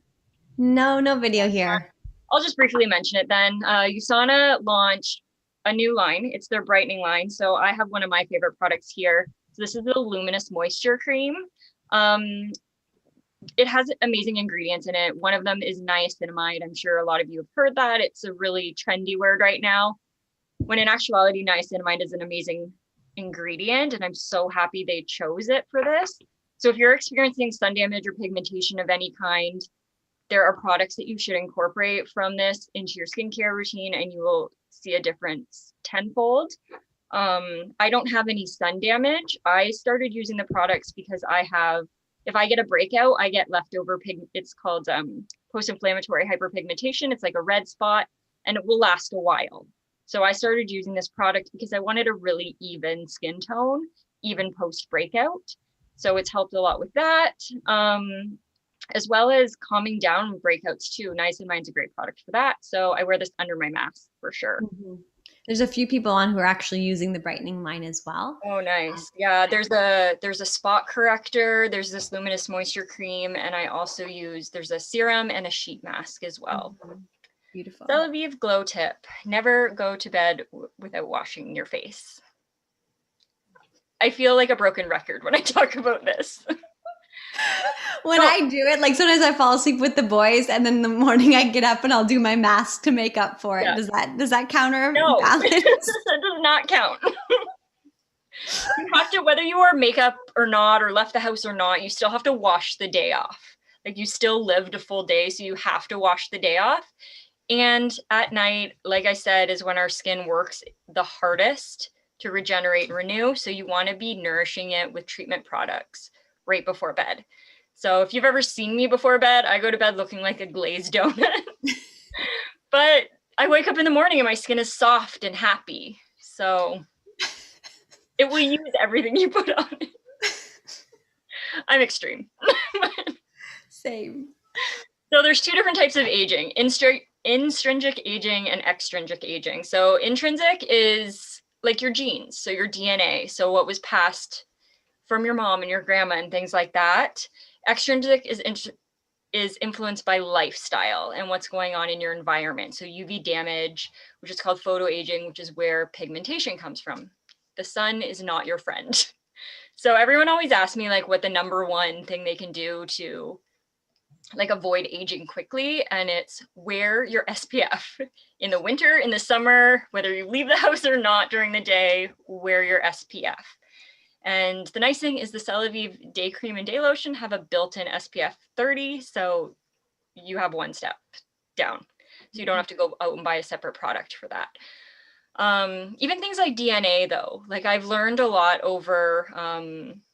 No video here. I'll just briefly mention it then. USANA launched a new line. It's their brightening line. So I have one of my favorite products here. So this is the Luminous Moisture Cream. It has amazing ingredients in it. One of them is niacinamide. I'm sure a lot of you have heard that. It's a really trendy word right now, when in actuality, niacinamide is an amazing ingredient, and I'm so happy they chose it for this. So if you're experiencing sun damage or pigmentation of any kind, there are products that you should incorporate from this into your skincare routine, and you will see a difference tenfold. I don't have any sun damage. I started using the products because if I get a breakout, I get leftover it's called post-inflammatory hyperpigmentation. It's like a red spot, and it will last a while. So I started using this product because I wanted a really even skin tone, even post-breakout. So it's helped a lot with that, as well as calming down breakouts too. Niacinide's a great product for that. So I wear this under my mask for sure. Mm-hmm. There's a few people on who are actually using the brightening line as well. Oh, nice. Yeah, there's a spot corrector. There's this Luminous Moisture Cream, and I also there's a serum and a sheet mask as well. Mm-hmm. Beautiful. Celavive Glow Tip: never go to bed without washing your face. I feel like a broken record when I talk about this. When I do it, like sometimes I fall asleep with the boys, and then in the morning I get up and I'll do my mask to make up for it. Yeah. Does that counter? No, balance? that does not count. You have to, whether you wear makeup or not, or left the house or not, you still have to wash the day off. Like you still lived a full day, so you have to wash the day off. And at night, like I said, is when our skin works the hardest to regenerate and renew. So you want to be nourishing it with treatment products right before bed. So if you've ever seen me before bed, I go to bed looking like a glazed donut. But I wake up in the morning and my skin is soft and happy. So it will use everything you put on it. I'm extreme. Same. So there's two different types of aging: intrinsic aging and extrinsic aging. So intrinsic is like your genes, so your DNA, so what was passed from your mom and your grandma and things like that. Extrinsic is influenced by lifestyle and what's going on in your environment. So UV damage, which is called photoaging, which is where pigmentation comes from. The sun is not your friend. So everyone always asks me like what the number one thing they can do to like avoid aging quickly, and it's wear your SPF. In the winter, in the summer, whether you leave the house or not during the day, wear your SPF. And the nice thing is the Celavive Day Cream and Day Lotion have a built-in SPF 30, so you have one step down. So you don't have to go out and buy a separate product for that. Even things like DNA though, like I've learned a lot over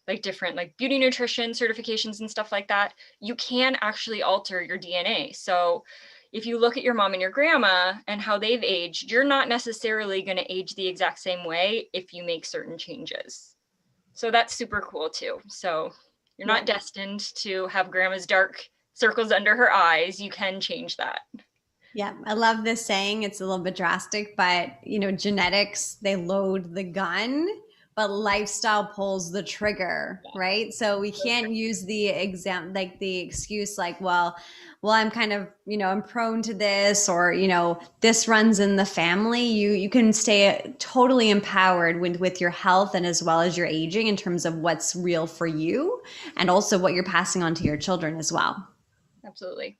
like different like beauty nutrition certifications and stuff like that. You can actually alter your DNA. So if you look at your mom and your grandma and how they've aged, you're not necessarily going to age the exact same way if you make certain changes. So that's super cool too. So you're not destined to have grandma's dark circles under her eyes. You can change that. Yeah, I love this saying. It's a little bit drastic, but genetics, they load the gun, but lifestyle pulls the trigger, right? So we can't use the excuse like, well, I'm kind of, I'm prone to this, or, this runs in the family. You can stay totally empowered with your health and as well as your aging in terms of what's real for you and also what you're passing on to your children as well. Absolutely.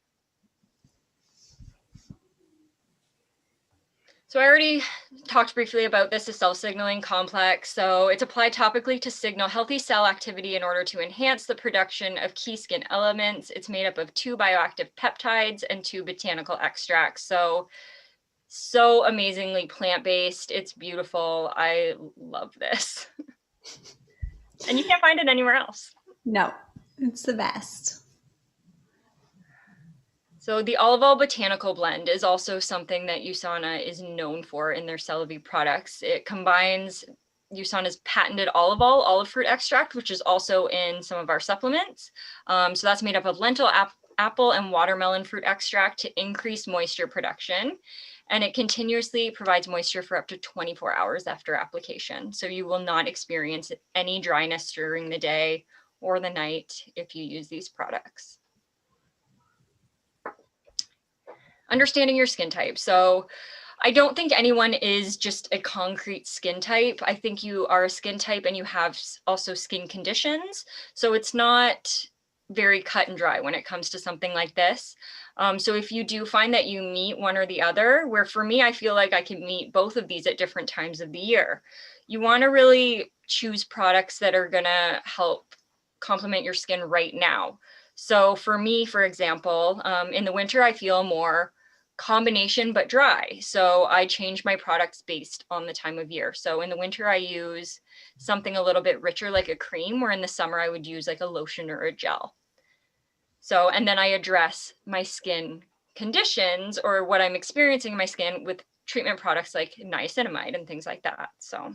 So I already talked briefly about this, the self-signaling complex. So it's applied topically to signal healthy cell activity in order to enhance the production of key skin elements. It's made up of 2 bioactive peptides and 2 botanical extracts. So amazingly plant-based. It's beautiful. I love this. And you can't find it anywhere else. No, it's the best. So the olive oil botanical blend is also something that USANA is known for in their Celavi products. It combines USANA's patented olive oil, olive fruit extract, which is also in some of our supplements. So that's made up of lentil, apple, and watermelon fruit extract to increase moisture production. And it continuously provides moisture for up to 24 hours after application. So you will not experience any dryness during the day or the night if you use these products. Understanding your skin type. So I don't think anyone is just a concrete skin type. I think you are a skin type and you have also skin conditions. So it's not very cut and dry when it comes to something like this. So if you do find that you meet one or the other, where for me, I feel like I can meet both of these at different times of the year. You want to really choose products that are going to help complement your skin right now. So for me, for example, in the winter, I feel more combination but dry. So I change my products based on the time of year. So in the winter, I use something a little bit richer like a cream, where in the summer, I would use like a lotion or a gel. So, and then I address my skin conditions or what I'm experiencing in my skin with treatment products like niacinamide and things like that. So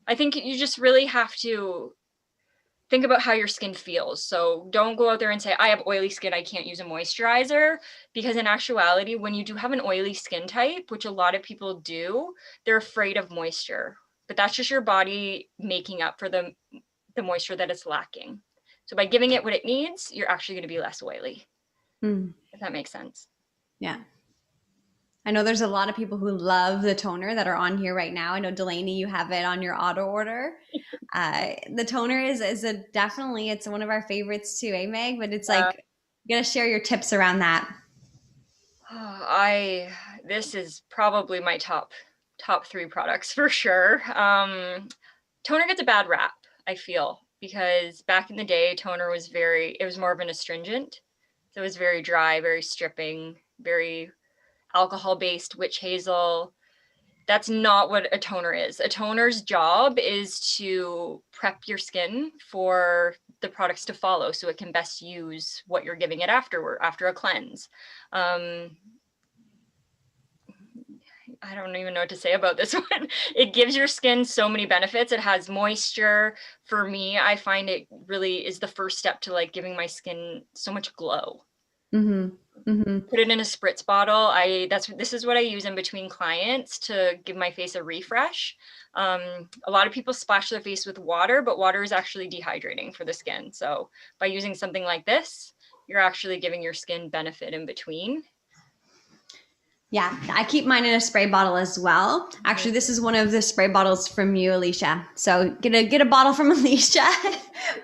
I think you just really have to think about how your skin feels. So don't go out there and say, I have oily skin, I can't use a moisturizer. Because in actuality, when you do have an oily skin type, which a lot of people do, they're afraid of moisture. But that's just your body making up for the moisture that it's lacking. So by giving it what it needs, you're actually going to be less oily, if that makes sense. Yeah. I know there's a lot of people who love the toner that are on here right now. I know, Delaney, you have it on your auto order. The toner is definitely, it's one of our favorites too, Meg? But it's like, you got to share your tips around that. This is probably my top 3 products for sure. Toner gets a bad rap, I feel, because back in the day, toner was it was more of an astringent. So it was very dry, very stripping, very alcohol-based, witch hazel. That's not what a toner is. A toner's job is to prep your skin for the products to follow so it can best use what you're giving it after a cleanse. I don't even know what to say about this one. It gives your skin so many benefits. It has moisture. For me, I find it really is the first step to like giving my skin so much glow. Put it in a spritz bottle. This is what I use in between clients to give my face a refresh. A lot of people splash their face with water, but water is actually dehydrating for the skin. So by using something like this, you're actually giving your skin benefit in between. Yeah, I keep mine in a spray bottle as well. Actually, this is one of the spray bottles from you, Alicia. So get a bottle from Alicia,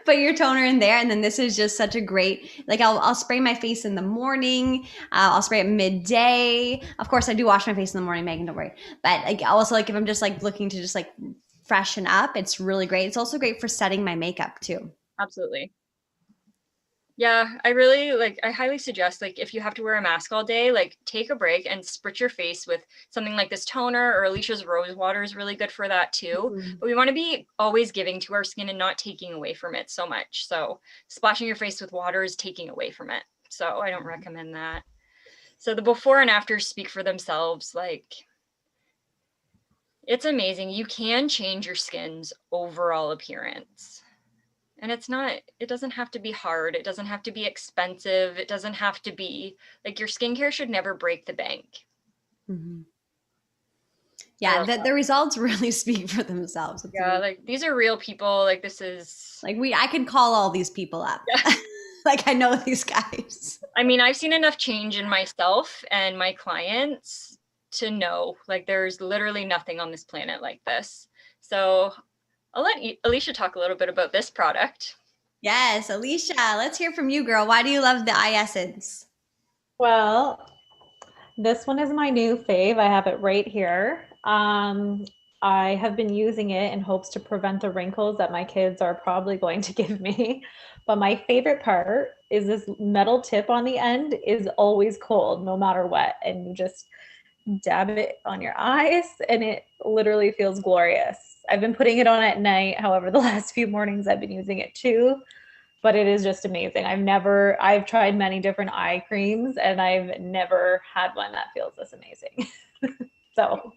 put your toner in there, and then this is just such a great, like I'll spray my face in the morning. I'll spray it midday. Of course, I do wash my face in the morning, Megan, don't worry. But like also like if I'm just like looking to just like freshen up, it's really great. It's also great for setting my makeup too. Absolutely. Yeah, I highly suggest, like, if you have to wear a mask all day, like, take a break and spritz your face with something like this toner, or Alicia's rose water is really good for that too. But we want to be always giving to our skin and not taking away from it so much. So splashing your face with water is taking away from it. So I don't recommend that. So the before and after speak for themselves. Like, it's amazing. You can change your skin's overall appearance. And it doesn't have to be hard. It doesn't have to be expensive. It doesn't have to be like, your skincare should never break the bank. Yeah, the results really speak for themselves. Yeah, like these are real people. Like this is like I could call all these people up. Yeah. Like I know these guys. I mean, I've seen enough change in myself and my clients to know like there's literally nothing on this planet like this. So I'll let Alicia talk a little bit about this product. Yes, Alicia, let's hear from you, girl. Why do you love the eye essence? Well, This one is my new fave. I have it right here. I have been using it in hopes to prevent the wrinkles that my kids are probably going to give me. But my favorite part is this metal tip on the end is always cold, no matter what. And you just dab it on your eyes, and it literally feels glorious. I've been putting it on at night. However, the last few mornings I've been using it too. But it is just amazing. I've tried many different eye creams and I've never had one that feels this amazing. So,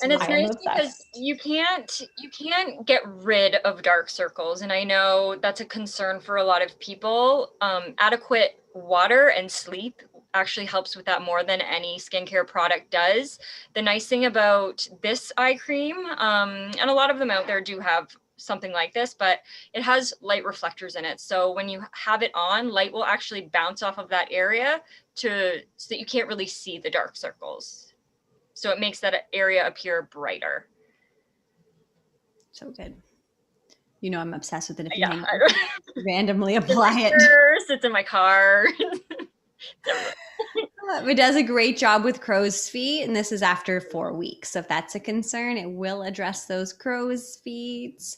and it's I am nice because obsessed. you can't get rid of dark circles, and I know that's a concern for a lot of people. Adequate water and sleep actually helps with that more than any skincare product does. The nice thing about this eye cream, and a lot of them out there do have something like this, but it has light reflectors in it. So when you have it on, light will actually bounce off of that area so that you can't really see the dark circles. So it makes that area appear brighter. So good. You know I'm obsessed with it. If you Yeah, hang out, randomly apply it. It's in my car. It does a great job with crow's feet, and this is after 4 weeks. So if that's a concern, it will address those crow's feet.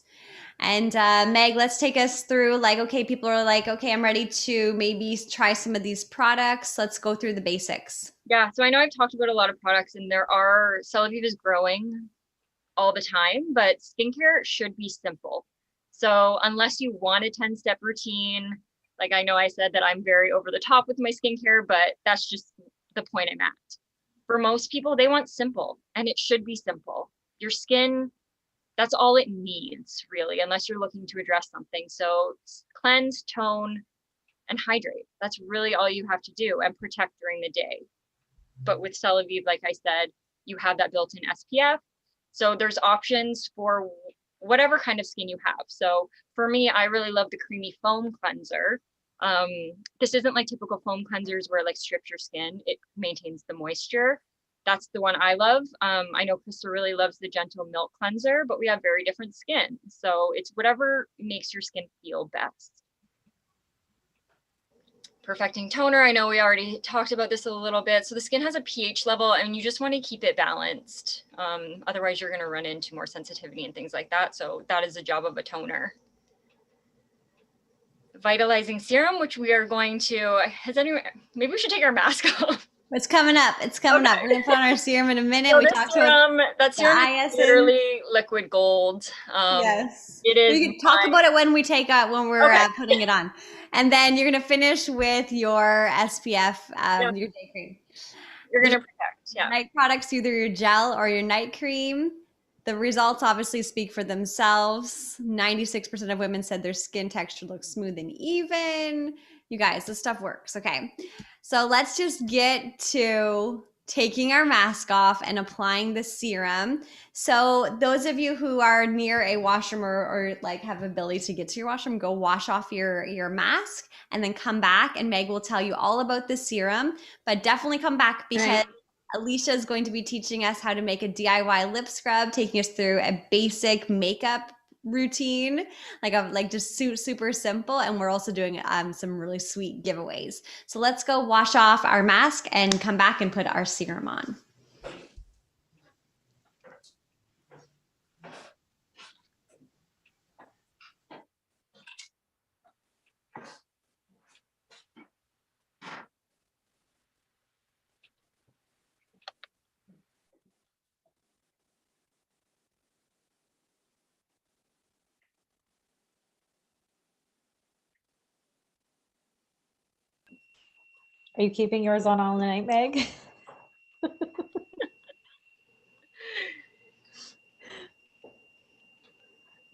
And Meg, let's take us through like, okay, people are like, okay, I'm ready to maybe try some of these products. Let's go through the basics. Yeah, so I know I've talked about a lot of products, and Celavive is growing all the time, but skincare should be simple. So unless you want a 10-step routine, like I know I said that I'm very over the top with my skincare, but that's just the point I'm at. For most people, they want simple, and it should be simple. Your skin, that's all it needs, really, unless you're looking to address something. So cleanse, tone, and hydrate. That's really all you have to do, and protect during the day. But with Celavive, like I said, you have that built-in SPF. So there's options for whatever kind of skin you have. So for me, I really love the creamy foam cleanser. This isn't like typical foam cleansers where it like strips your skin. It maintains the moisture. That's the one I love. I know Krista really loves the gentle milk cleanser, but we have very different skin. So it's whatever makes your skin feel best. Perfecting toner. I know we already talked about this a little bit. So the skin has a pH level and you just want to keep it balanced. Otherwise you're going to run into more sensitivity and things like that. So that is the job of a toner. Vitalizing serum, which we are going to, maybe we should take our mask off. It's coming up. It's coming up. We're going to put on our serum in a minute. So we talked about that serum is literally liquid gold. Yes. It is. We can talk about it when we're putting it on. And then you're going to finish with your SPF, your day cream. You're going to protect, yeah. Night products, either your gel or your night cream. The results obviously speak for themselves. 96% of women said their skin texture looks smooth and even. You guys, this stuff works. Okay. So let's just get to taking our mask off and applying the serum. So those of you who are near a washroom or like have ability to get to your washroom, go wash off your mask and then come back, and Meg will tell you all about the serum. But definitely come back because Alicia is going to be teaching us how to make a DIY lip scrub, taking us through a basic makeup routine, like just super simple. And we're also doing some really sweet giveaways. So let's go wash off our mask and come back and put our serum on. Are you keeping yours on all night, Meg?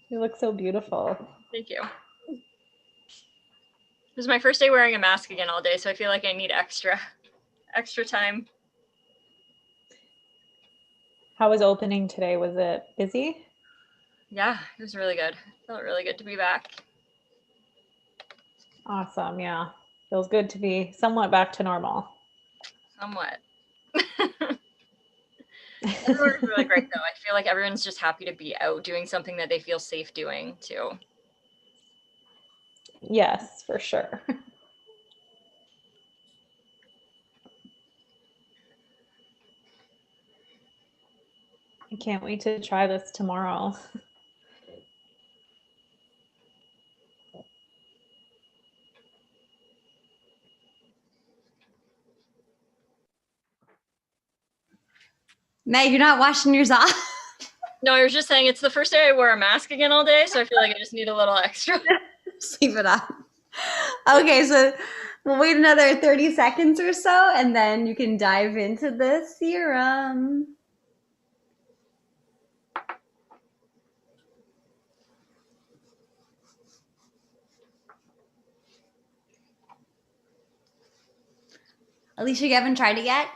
You look so beautiful. Thank you. This is my first day wearing a mask again all day, so I feel like I need extra time. How was opening today? Was it busy? Yeah, it was really good. It felt really good to be back. Awesome. Yeah. Feels good to be somewhat back to normal. Somewhat. Everyone's really great though. I feel like everyone's just happy to be out doing something that they feel safe doing too. Yes, for sure. Can't wait to try this tomorrow. Meg, you're not washing yours off? No, I was just saying it's the first day I wear a mask again all day, so I feel like I just need a little extra. Sleep it up. Okay, so we'll wait another 30 seconds or so, and then you can dive into the serum. Alicia, you haven't tried it yet?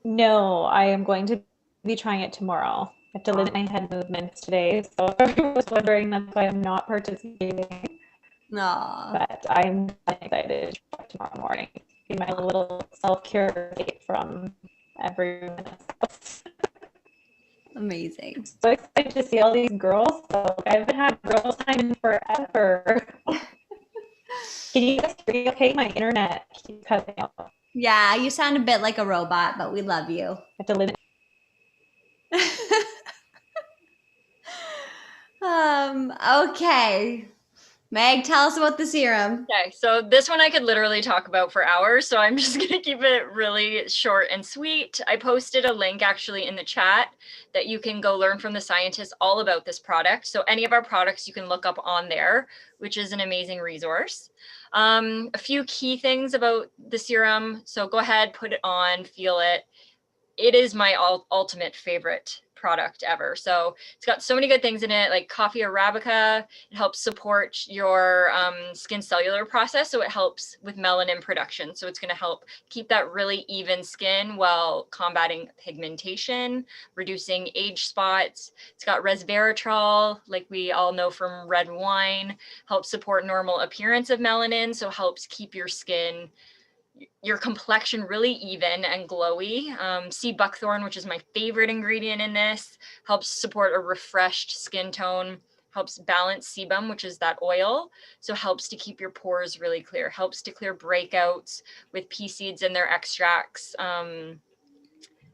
No, I am going to be trying it tomorrow. I have to limit my head movements today, so I was wondering, that's why I'm not participating. No. But I'm excited to try tomorrow morning. Be my little self-care date from everyone else. Amazing. So excited to see all these girls. So I haven't had girls time in forever. Can you guys hear me okay? My internet keeps cutting out. Yeah, you sound a bit like a robot, but we love you. I have to limit. Okay. Meg, tell us about the serum. Okay, so this one I could literally talk about for hours, so I'm just gonna keep it really short and sweet. I posted a link actually in the chat that you can go learn from the scientists all about this product. So any of our products you can look up on there, which is an amazing resource. A few key things about the serum. So go ahead, put it on, feel it. It is my ultimate favorite product ever. So it's got so many good things in it, like coffee arabica. It helps support your skin cellular process. So it helps with melanin production. So it's going to help keep that really even skin while combating pigmentation, reducing age spots. It's got resveratrol, like we all know from red wine, helps support normal appearance of melanin. So helps keep your skin, your complexion really even and glowy. Sea buckthorn, which is my favorite ingredient in this, helps support a refreshed skin tone, helps balance sebum, which is that oil. So helps to keep your pores really clear, helps to clear breakouts with pea seeds in their extracts.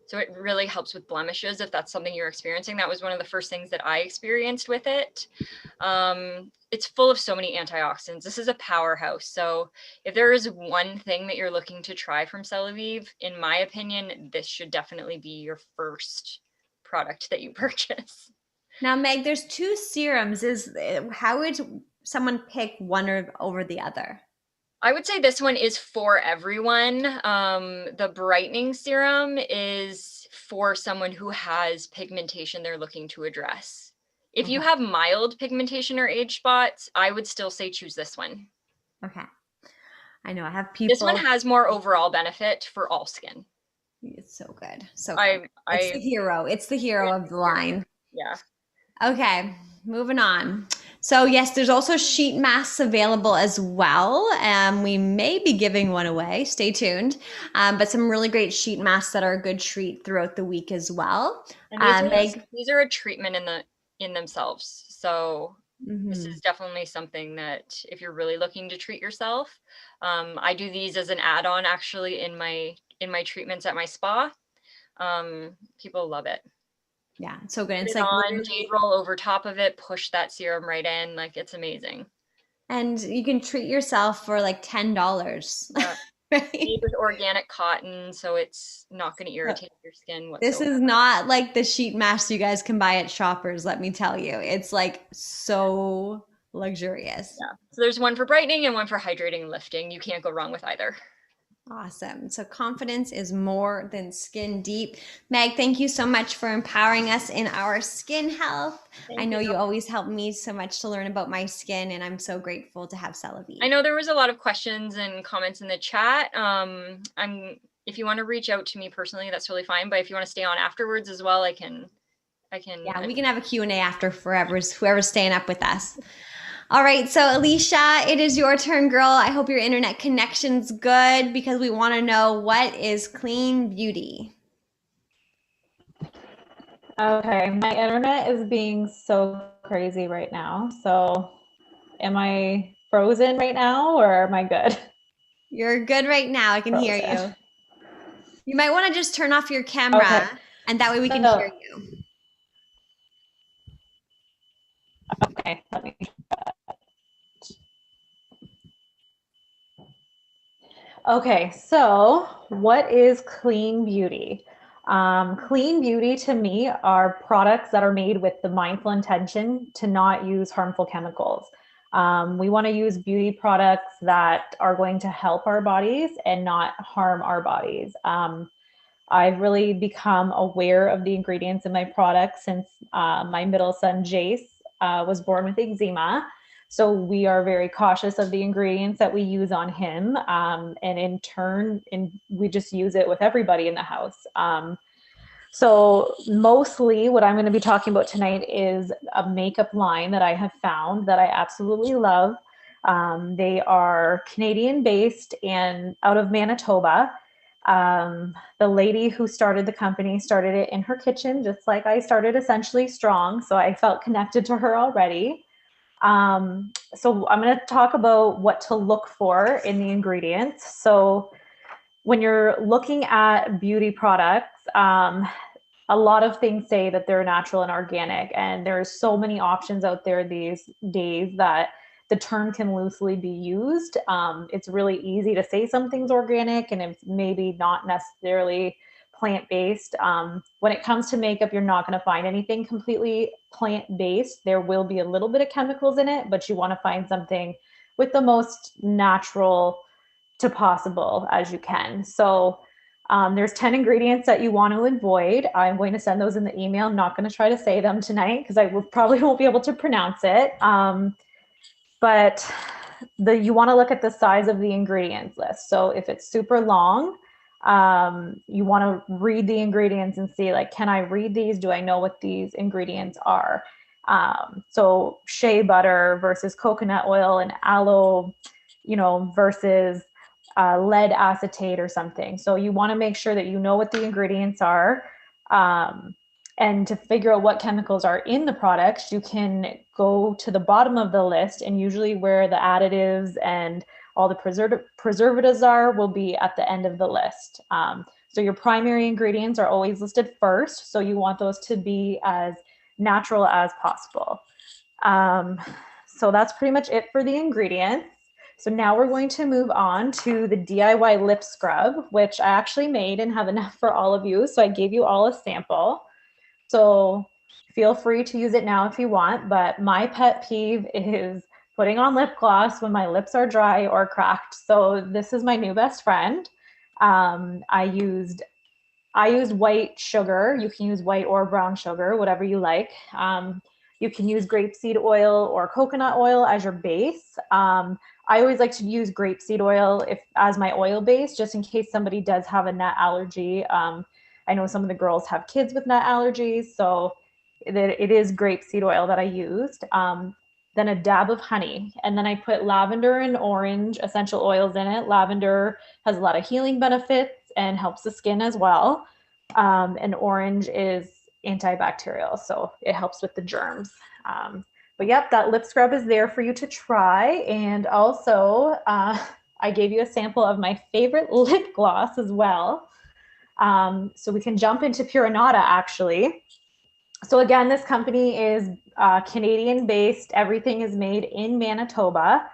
So it really helps with blemishes if that's something you're experiencing. That was one of the first things that I experienced with it. It's full of so many antioxidants. This is a powerhouse. So if there is one thing that you're looking to try from Celavive, in my opinion, this should definitely be your first product that you purchase. Now, Meg, there's two serums. How would someone pick one over the other? I would say this one is for everyone. The brightening serum is for someone who has pigmentation they're looking to address. If you have mild pigmentation or age spots, I would still say choose this one. Okay. I know I have people. This one has more overall benefit for all skin. It's so good. So good. It's the hero. It's the hero of the line. Yeah. Okay, moving on. So yes, there's also sheet masks available as well. We may be giving one away. Stay tuned. But some really great sheet masks that are a good treat throughout the week as well. And these are a treatment in themselves. So this is definitely something that if you're really looking to treat yourself, I do these as an add-on actually in my treatments at my spa. People love it. Yeah, it's so good. It's like on, jade roll over top of it, push that serum right in. Like, it's amazing. And you can treat yourself for like $10. Yeah. Right? Made with organic cotton, so it's not going to irritate your skin whatsoever. This is not like the sheet mask you guys can buy at Shoppers, let me tell you. It's like so luxurious. Yeah. So there's one for brightening and one for hydrating and lifting. You can't go wrong with either. Awesome. So confidence is more than skin deep. Meg, thank you so much for empowering us in our skin health. I know you always help me so much to learn about my skin, and I'm so grateful to have Celavive. I know there was a lot of questions and comments in the chat. If you want to reach out to me personally, that's really fine. But if you want to stay on afterwards as well, I can. Yeah, we can have a Q&A after whoever's staying up with us. All right, so Alicia, it is your turn, girl. I hope your internet connection's good because we want to know what is clean beauty. Okay, my internet is being so crazy right now. So am I frozen right now or am I good? You're good right now. I can hear you. You might want to just turn off your camera, Okay. and that way we can So- hear you. Okay, let me. Okay, so what is clean beauty? Clean beauty to me are products that are made with the mindful intention to not use harmful chemicals. We want to use beauty products that are going to help our bodies and not harm our bodies. I've really become aware of the ingredients in my products since my middle son, Jace, was born with eczema. So we are very cautious of the ingredients that we use on him. And in turn, we just use it with everybody in the house. So mostly what I'm going to be talking about tonight is a makeup line that I have found that I absolutely love. They are Canadian based and out of Manitoba. The lady who started the company started it in her kitchen, just like I started Essentially Strong. So I felt connected to her already. So I'm going to talk about what to look for in the ingredients. So when you're looking at beauty products, a lot of things say that they're natural and organic, and there's so many options out there these days that the term can loosely be used. It's really easy to say something's organic and it's maybe not necessarily plant-based. When it comes to makeup, you're not going to find anything completely plant-based. There will be a little bit of chemicals in it, but you want to find something with the most natural to possible as you can. So there's 10 ingredients that you want to avoid. I'm going to send those in the email. I'm not going to try to say them tonight because I probably won't be able to pronounce it. But you want to look at the size of the ingredients list. So if it's super long, you want to read the ingredients and see, like, can I read these? Do I know what these ingredients are? So shea butter versus coconut oil and aloe, versus lead acetate or something. So you want to make sure that you know what the ingredients are. And to figure out what chemicals are in the products, you can go to the bottom of the list, and usually where the additives and all the preservatives will be at the end of the list. So your primary ingredients are always listed first. So you want those to be as natural as possible. So that's pretty much it for the ingredients. So now we're going to move on to the DIY lip scrub, which I actually made and have enough for all of you. So I gave you all a sample. So feel free to use it now if you want, but my pet peeve is putting on lip gloss when my lips are dry or cracked. So this is my new best friend. I used white sugar. You can use white or brown sugar, whatever you like. You can use grapeseed oil or coconut oil as your base. I always like to use grapeseed oil as my oil base, just in case somebody does have a nut allergy. I know some of the girls have kids with nut allergies, so it is grapeseed oil that I used. Then a dab of honey, and then I put lavender and orange essential oils in it. Lavender has a lot of healing benefits and helps the skin as well. And orange is antibacterial, so it helps with the germs. But yep, that lip scrub is there for you to try. And also, I gave you a sample of my favorite lip gloss as well. So we can jump into Purinata actually. So again, this company is Canadian based. Everything is made in Manitoba.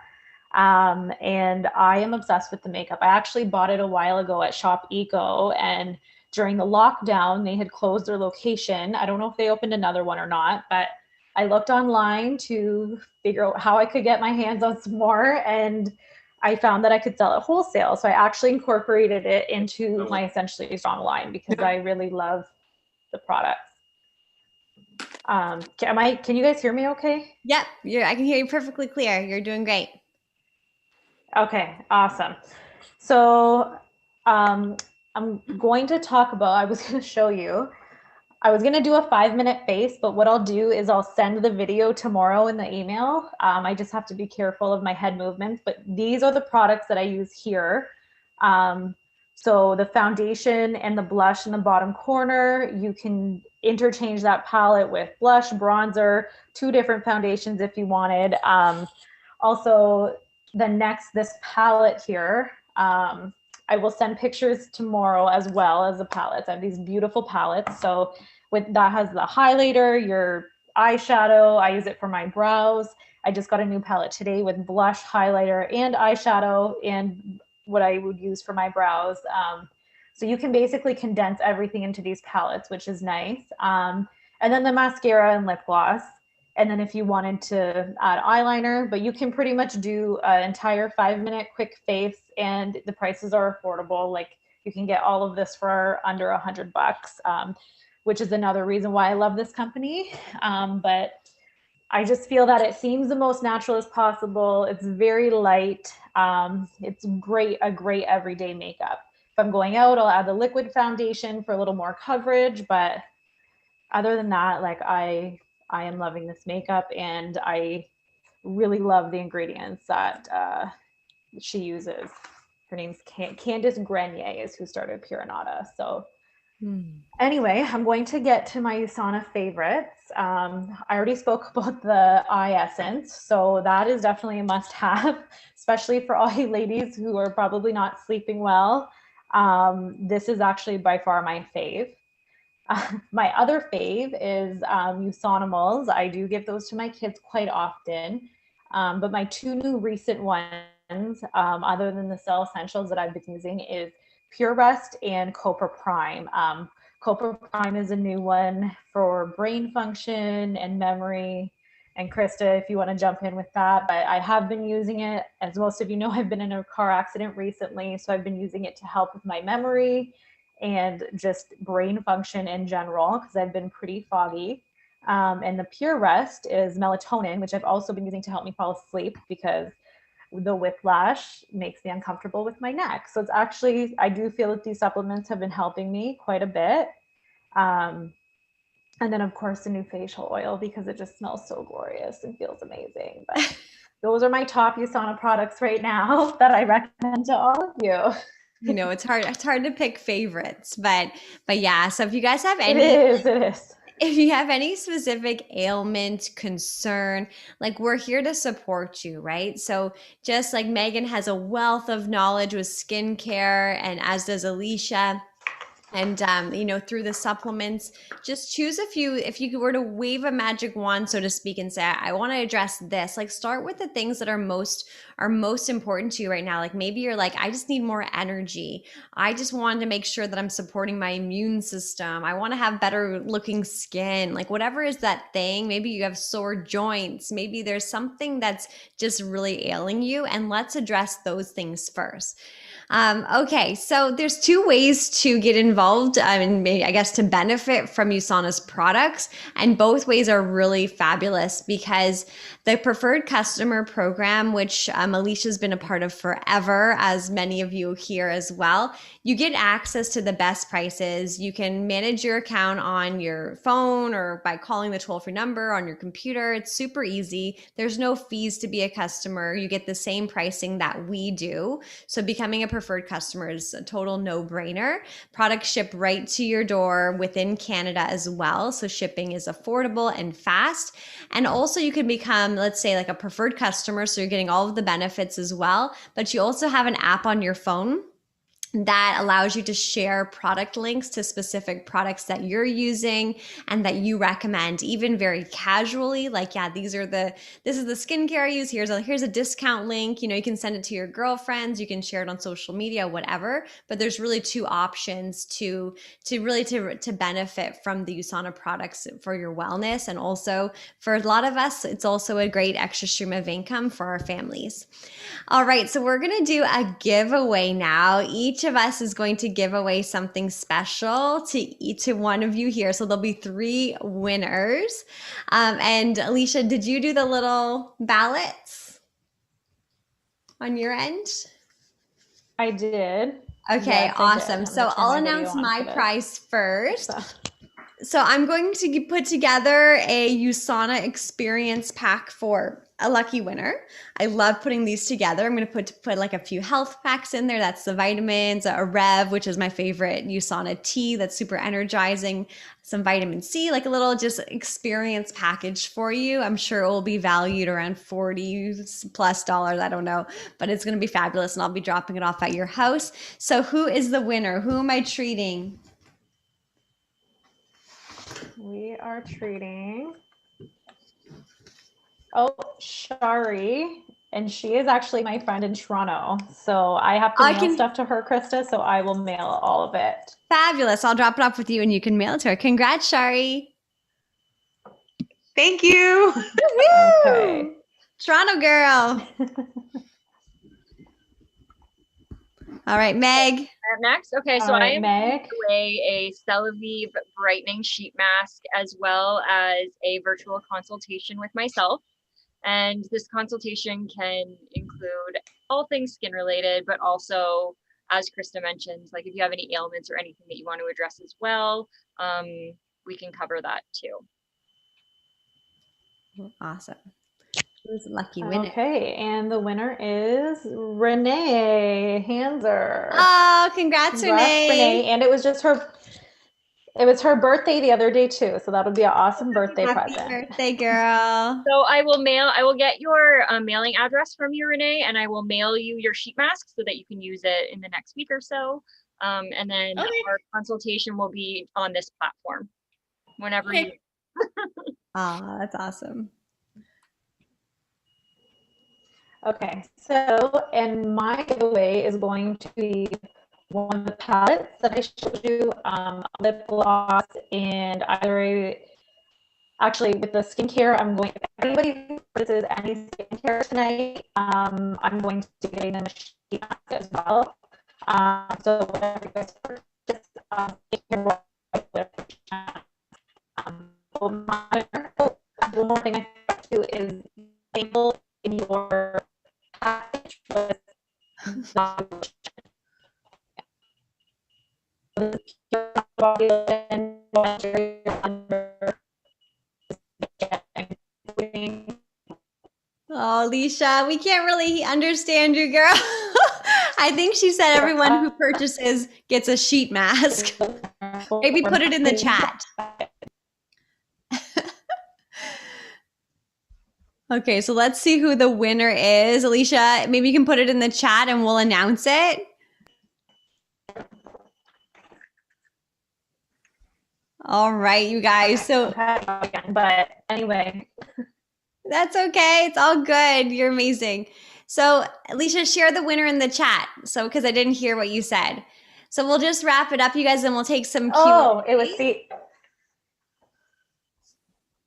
And I am obsessed with the makeup. I actually bought it a while ago at Shop Eco, and during the lockdown, they had closed their location. I don't know if they opened another one or not, but I looked online to figure out how I could get my hands on some more, and I found that I could sell it wholesale. So I actually incorporated it into my Essentially Strong line because I really love the products. Can you guys hear me okay? Yep, I can hear you perfectly clear. You're doing great. Okay, awesome. So I'm going to talk about, I was going to show you, I was going to do a 5-minute face, but what I'll do is I'll send the video tomorrow in the email. I just have to be careful of my head movements, but these are the products that I use here. So the foundation and the blush in the bottom corner, you can interchange that palette with blush, bronzer, 2 different foundations if you wanted. Also, this palette here, I will send pictures tomorrow as well as the palettes. I have these beautiful palettes. So that has the highlighter, your eyeshadow. I use it for my brows. I just got a new palette today with blush, highlighter, and eyeshadow, and what I would use for my brows. So you can basically condense everything into these palettes, which is nice. And then the mascara and lip gloss. And then if you wanted to add eyeliner, but you can pretty much do an entire 5-minute quick face, and the prices are affordable. Like you can get all of this for under $100, which is another reason why I love this company. But I just feel that it seems the most natural as possible. It's very light. It's a great everyday makeup. If I'm going out, I'll add the liquid foundation for a little more coverage. But other than that, like I am loving this makeup, and I really love the ingredients that she uses. Her name's Candice Grenier is who started Pura Nada. So anyway, I'm going to get to my USANA favorites. I already spoke about the eye essence. So that is definitely a must have, especially for all you ladies who are probably not sleeping well. This is actually by far my fave. My other fave is Usanimals. I do give those to my kids quite often. But my two new recent ones, other than the Cell Essentials that I've been using, is Pure Rest and Copra Prime. Copra Prime is a new one for brain function and memory. And Krista, if you want to jump in with that, but I have been using it. As most of you know, I've been in a car accident recently, so I've been using it to help with my memory and just brain function in general, because I've been pretty foggy. And the Pure Rest is melatonin, which I've also been using to help me fall asleep, because the whiplash makes me uncomfortable with my neck. So it's actually, I do feel that these supplements have been helping me quite a bit. And then of course the new facial oil, because it just smells so glorious and feels amazing. But those are my top USANA products right now that I recommend to all of you. You know, it's hard to pick favorites, but yeah. So if you guys have any, it is. If you have any specific ailment, concern, like we're here to support you, right? So just like Megan has a wealth of knowledge with skincare, and as does Alicia. And, you know, through the supplements, just choose a few. If you were to wave a magic wand, so to speak, and say, I want to address this, like start with the things that are most important to you right now. Like maybe you're like, I just need more energy. I just wanted to make sure that I'm supporting my immune system. I want to have better looking skin, like whatever is that thing. Maybe you have sore joints. Maybe there's something that's just really ailing you, and let's address those things first. Okay, so there's two ways to get involved, and I guess to benefit from USANA's products, and both ways are really fabulous, because the preferred customer program, which Alicia's been a part of forever, as many of you here as well, you get access to the best prices. You can manage your account on your phone or by calling the toll-free number on your computer. It's super easy. There's no fees to be a customer. You get the same pricing that we do. So becoming a preferred customer is a total no-brainer. Products ship right to your door within Canada as well. So shipping is affordable and fast. And also you can become, let's say, like a preferred customer. So you're getting all of the benefits as well, but you also have an app on your phone that allows you to share product links to specific products that you're using and that you recommend, even very casually. Like, yeah, this is the skincare I use. Here's a discount link. You know, you can send it to your girlfriends. You can share it on social media, whatever. But there's really two options to benefit from the USANA products for your wellness, and also for a lot of us, it's also a great extra stream of income for our families. All right, so we're gonna do a giveaway now. Each of us is going to give away something special to one of you here. So there'll be 3 winners. And Alicia, did you do the little ballots on your end? I did. Okay, yes, awesome. So I'll announce my my prize first. So I'm going to put together a USANA experience pack for a lucky winner. I love putting these together. I'm going to put like a few health packs in there. That's the vitamins, a Rev, which is my favorite USANA tea. That's super energizing. Some vitamin C, like a little just experience package for you. I'm sure it will be valued around $40+. I don't know, but it's going to be fabulous, and I'll be dropping it off at your house. So who is the winner? Who am I treating? We are treating, Shari, and she is actually my friend in Toronto. So I have to mail stuff to her, Krista, so I will mail all of it. Fabulous. I'll drop it off with you and you can mail it to her. Congrats, Shari. Thank you. Okay. Toronto girl. All right, Meg. Next. Okay, so All I right, am Meg. giving away a Celavive brightening sheet mask as well as a virtual consultation with myself. And this consultation can include all things skin related, but also, as Krista mentioned, like if you have any ailments or anything that you want to address as well, we can cover that too. Awesome. Who's the lucky winner? Okay, and the winner is Renee Hanser. Oh, congrats, Renee. And it was just her birthday the other day too, so that'll be an awesome birthday Happy present. birthday, girl. So I will get your mailing address from you, Renee, and I will mail you your sheet mask so that you can use it in the next week or so. And then our consultation will be on this platform whenever you. Oh, that's awesome. Okay, so, and my giveaway is going to be one of the palettes that I showed you, lip gloss, and actually with the skincare, I'm going, if anybody purchases any skincare tonight, I'm going to be getting them a sheet mask as well. So whatever you guys purchase, one more thing I forgot to is label in your package with Oh, Alicia, we can't really understand you, girl. I think she said everyone who purchases gets a sheet mask. Maybe put it in the chat. Okay, so let's see who the winner is. Alicia, maybe you can put it in the chat and we'll announce it. All right, you guys. So, but anyway, that's okay. It's all good. You're amazing. So, Alicia, share the winner in the chat. So, because I didn't hear what you said. So we'll just wrap it up, you guys, and we'll take some Q&A. Oh,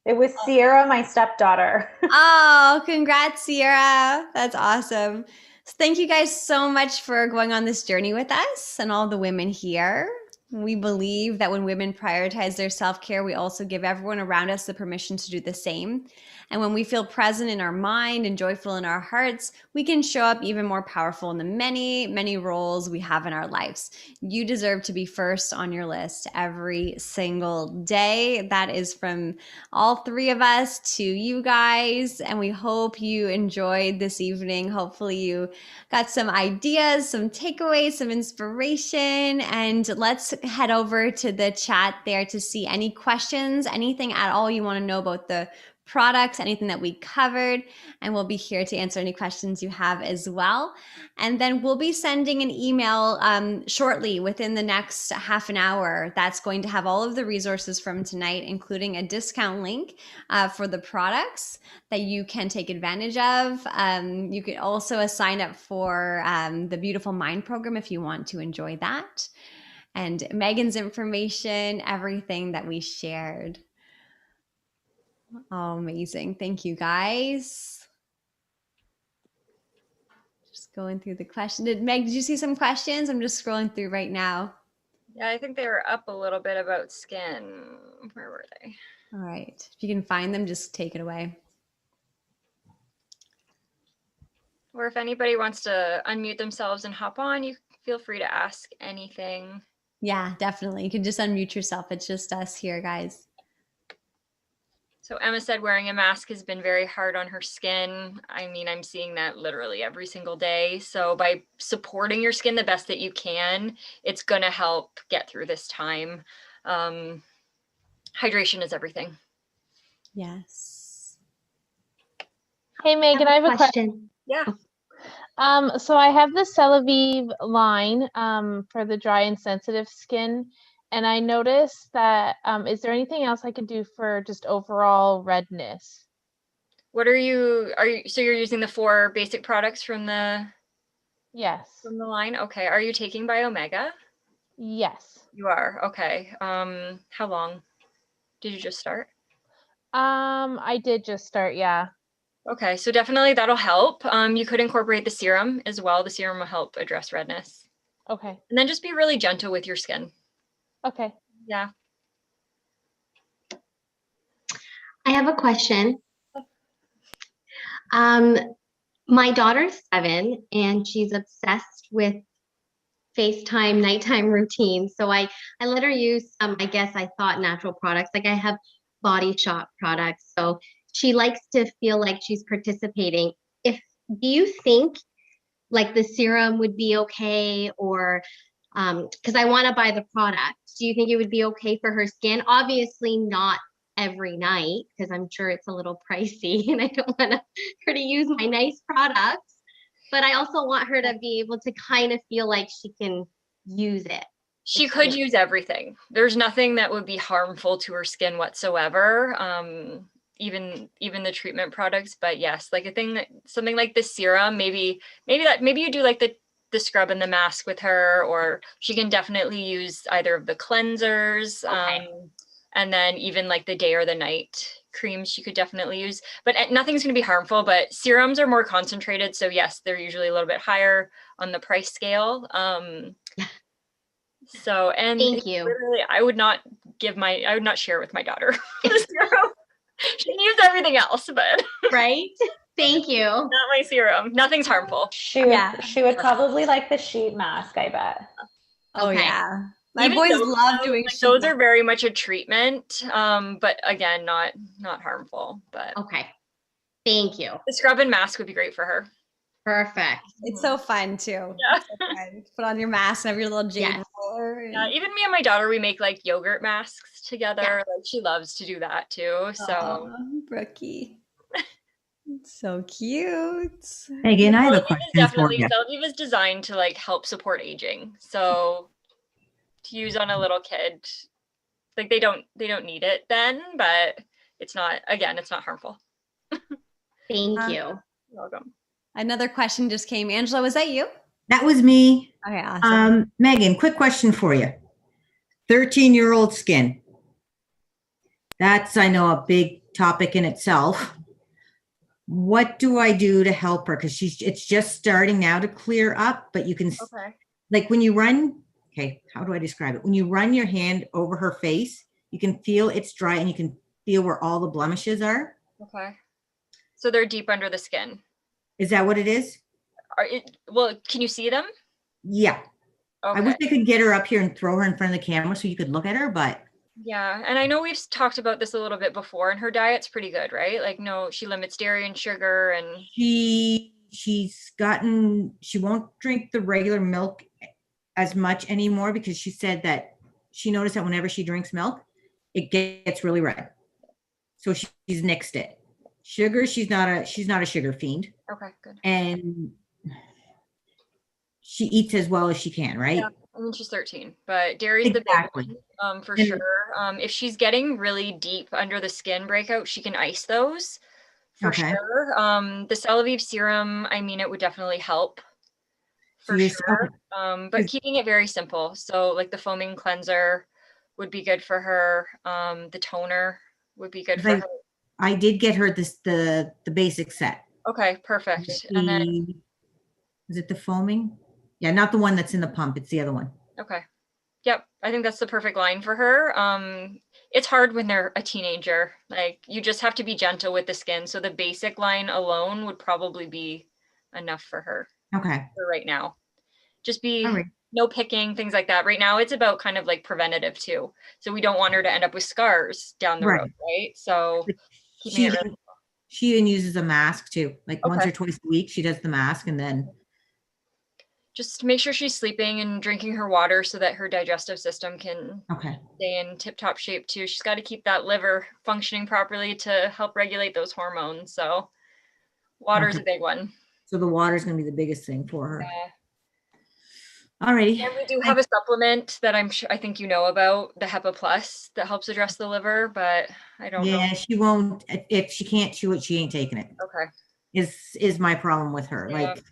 it was Sierra, my stepdaughter. Oh, congrats, Sierra. That's awesome. So thank you guys so much for going on this journey with us and all the women here. We believe that when women prioritize their self-care, we also give everyone around us the permission to do the same. And when we feel present in our mind and joyful in our hearts, we can show up even more powerful in the many, many roles we have in our lives. You deserve to be first on your list every single day. That is from all three of us to you guys. And we hope you enjoyed this evening. Hopefully you got some ideas, some takeaways, some inspiration. And let's head over to the chat there to see any questions, anything at all you want to know about the products, anything that we covered, and we'll be here to answer any questions you have as well. And then we'll be sending an email shortly within the next half an hour that's going to have all of the resources from tonight, including a discount link for the products that you can take advantage of. You could also sign up for the Beautiful Mind program if you want to enjoy that. And Megan's information, everything that we shared. Oh, amazing. Thank you, guys. Just going through the question. Meg, did you see some questions? I'm just scrolling through right now. Yeah, I think they were up a little bit about skin. Where were they? All right. If you can find them, just take it away. Or if anybody wants to unmute themselves and hop on, you feel free to ask anything. Yeah, definitely. You can just unmute yourself. It's just us here, guys. So Emma said wearing a mask has been very hard on her skin. I mean, I'm seeing that literally every single day. So by supporting your skin the best that you can, it's going to help get through this time. Hydration is everything. Yes. Hey Megan, I have a question. Yeah. So I have the Celavive line for the dry and sensitive skin, and I noticed that is there anything else I could do for just overall redness? What are you so you're using the 4 basic products from the Yes. line? Okay. Are you taking Biomega? Yes. You are. Okay. How long did you just start? I did just start, yeah. Okay, so definitely that'll help. You could incorporate the serum as well. The serum will help address redness. Okay. And then just be really gentle with your skin. Okay. Yeah. I have a question. My daughter's 7 and she's obsessed with FaceTime nighttime routine. So I let her use some, I guess I thought natural products. Like I have Body Shop products. So she likes to feel like she's participating. Do you think like the serum would be okay, or because I want to buy the product, do you think it would be okay for her skin? Obviously not every night because I'm sure it's a little pricey and I don't want her to use my nice products, but I also want her to be able to kind of feel like she can use it. She could use everything. There's nothing that would be harmful to her skin whatsoever. Even the treatment products, but yes, like something like the serum, maybe you do like the scrub and the mask with her, or she can definitely use either of the cleansers. Okay. And then even like the day or the night creams she could definitely use, but nothing's going to be harmful. But serums are more concentrated, so yes, they're usually a little bit higher on the price scale. So, and Thank you. literally, I would not share with my daughter the serum. She can use everything else, but Right? Thank you. not my serum. Nothing's harmful. She would probably like the sheet mask, I bet. Oh Okay. yeah. My Even boys those, love doing like, sheet those masks. are very much a treatment, but again, not harmful. But Okay. Thank you. the scrub and mask would be great for her. Perfect. It's so fun too. Yeah. It's so fun. Put on your mask and have your little jade Yes. roller. and- Yeah, even me and my daughter, we make like yogurt masks together. Yeah. Like she loves to do that too. So Aw, Brookie. So cute. Megan, I have a Celavive is question for definitely you. Celavive is designed to like help support aging. So to use on a little kid, like they don't need it then, but it's not harmful. Thank you. You're welcome. Another question just came. Angela, was that you? That was me. Okay, awesome. Megan, quick question for you. 13-year-old skin. That's, I know, a big topic in itself. What do I do to help her? Because it's just starting now to clear up, but you can, Okay. like when you run, okay, how do I describe it? When you run your hand over her face, you can feel it's dry and you can feel where all the blemishes are. Okay. So they're deep under the skin. Is that what it is? Well, can you see them? Yeah. Okay. I wish I could get her up here and throw her in front of the camera so you could look at her, but Yeah, and I know we've talked about this a little bit before, and her diet's pretty good, right? Like, no, she limits dairy and sugar, and she won't drink the regular milk as much anymore because she said that she noticed that whenever she drinks milk, it gets really red. So she's nixed it. Sugar, she's not a sugar fiend, okay, good. and she eats as well as she can, right? Yeah, I mean, she's 13, but dairy's Exactly. the big one, for And- sure. If she's getting really deep under the skin breakout, she can ice those for Okay. sure. The Celavive serum, I mean, it would definitely help for you're- sure. But Is- keeping it very simple. So like the foaming cleanser would be good for her. The toner would be good for Like- her. I did get her the basic set. Okay, perfect. And then, Is it the foaming? Yeah, not the one that's in the pump. It's the other one. okay. Yep, I think that's the perfect line for her. It's hard when they're a teenager. Like you just have to be gentle with the skin. So the basic line alone would probably be enough for her Okay. for right now. Just be All right. no picking, things like that. Right now it's about kind of like preventative too. So we don't want her to end up with scars down the Right. road, right? So Like, keeping She it even, she even uses a mask too. Like once Okay. or twice a week, she does the mask, and then just make sure she's sleeping and drinking her water so that her digestive system can okay. stay in tip-top shape too. She's got to keep that liver functioning properly to help regulate those hormones. So water's Okay. a big one. So the water is going to be the biggest thing for her. Yeah. Alrighty. And we do have a supplement that I think you know about, the HEPA Plus, that helps address the liver, but I don't know. Yeah, she won't. If she can't chew it, she ain't taking it. Okay. Is my problem with her. Yeah. Like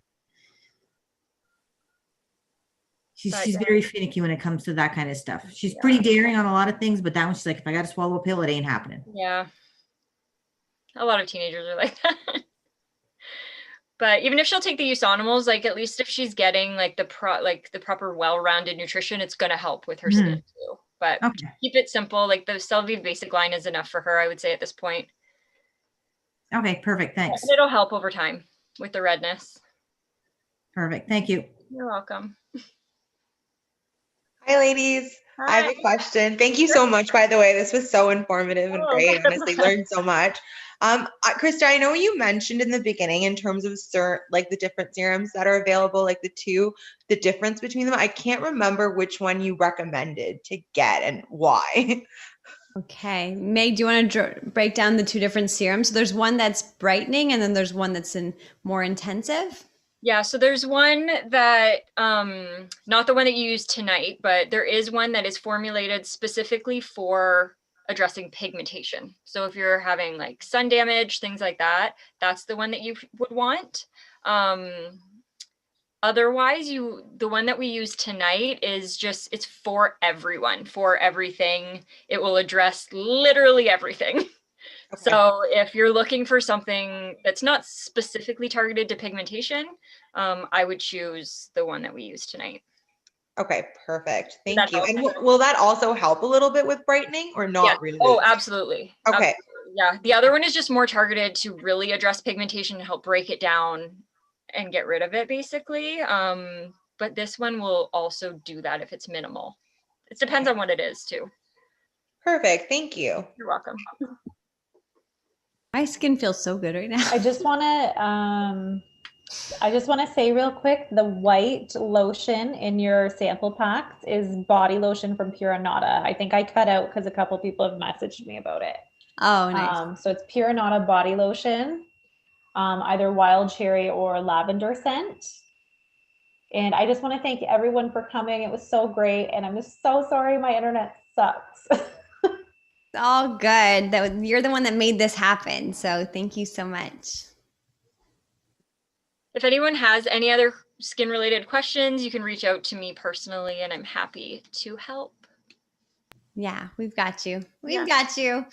she's But, she's yeah. very finicky when it comes to that kind of stuff. She's Yeah. pretty daring on a lot of things, but that one she's like, if I got to swallow a pill, it ain't happening. Yeah. A lot of teenagers are like that. But even if she'll take the Usonomals, like at least if she's getting like the proper well-rounded nutrition, it's gonna help with her skin too. But Okay. keep it simple. Like the Cellvive basic line is enough for her, I would say at this point. Okay, perfect. Thanks. And it'll help over time with the redness. Perfect. Thank you. You're welcome. Hi, ladies. I have a question. Thank you so much, by the way. This was so informative and Oh, great. good. Honestly, learned so much. Krista, I know you mentioned in the beginning in terms of like the different serums that are available, like the difference between them. I can't remember which one you recommended to get and why. Okay. Meg, do you want to break down the two different serums? So there's one that's brightening and then there's one that's more intensive. Yeah, so there's one that, not the one that you use tonight, but there is one that is formulated specifically for addressing pigmentation. So if you're having like sun damage, things like that, that's the one that you would want. Otherwise, the one that we use tonight is just, it's for everyone, for everything. It will address literally everything. Okay. So if you're looking for something that's not specifically targeted to pigmentation, I would choose the one that we use tonight. Okay, perfect. That Thank you. helps. And will that also help a little bit with brightening or not Yeah. really? Oh, absolutely. Okay. Absolutely. Yeah. The other one is just more targeted to really address pigmentation and help break it down and get rid of it basically. But this one will also do that if it's minimal. It depends on what it is too. Perfect. Thank you. You're welcome. My skin feels so good right now. I just want to say real quick, the white lotion in your sample packs is body lotion from Pura Nada. I think I cut out because a couple people have messaged me about it. Oh, nice. So it's Pura Nada body lotion, either wild cherry or lavender scent. And I just want to thank everyone for coming. It was so great. And I'm just so sorry my internet sucks. It's all good. You're the one that made this happen. So thank you so much. If anyone has any other skin related questions, you can reach out to me personally and I'm happy to help. Yeah, we've got you. We've Yeah. got you.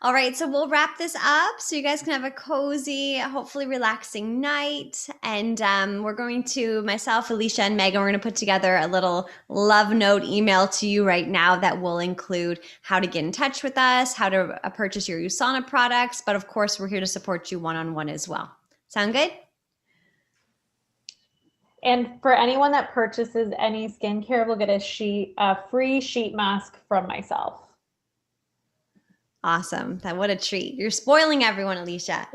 All right, so we'll wrap this up so you guys can have a cozy, hopefully relaxing night. And we're going to, myself, Alicia, and Megan, we're going to put together a little love note email to you right now that will include how to get in touch with us, how to purchase your USANA products. But of course, we're here to support you one-on-one as well. Sound good? And for anyone that purchases any skincare, we'll get a free sheet mask from myself. Awesome. What a treat. You're spoiling everyone, Alicia.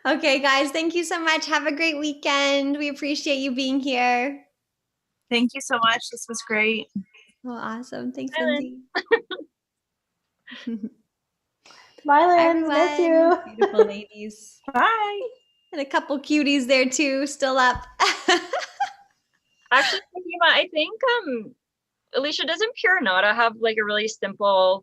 Okay, guys, thank you so much. Have a great weekend. We appreciate you being here. Thank you so much. This was great. Oh, awesome. Thanks, Bye, Lindsay. Bye, Lynn. Miss you. Everyone, beautiful ladies. Bye. And a couple cuties there too, still up. Actually, Fatima, I think Alicia, doesn't Pure Nada have like a really simple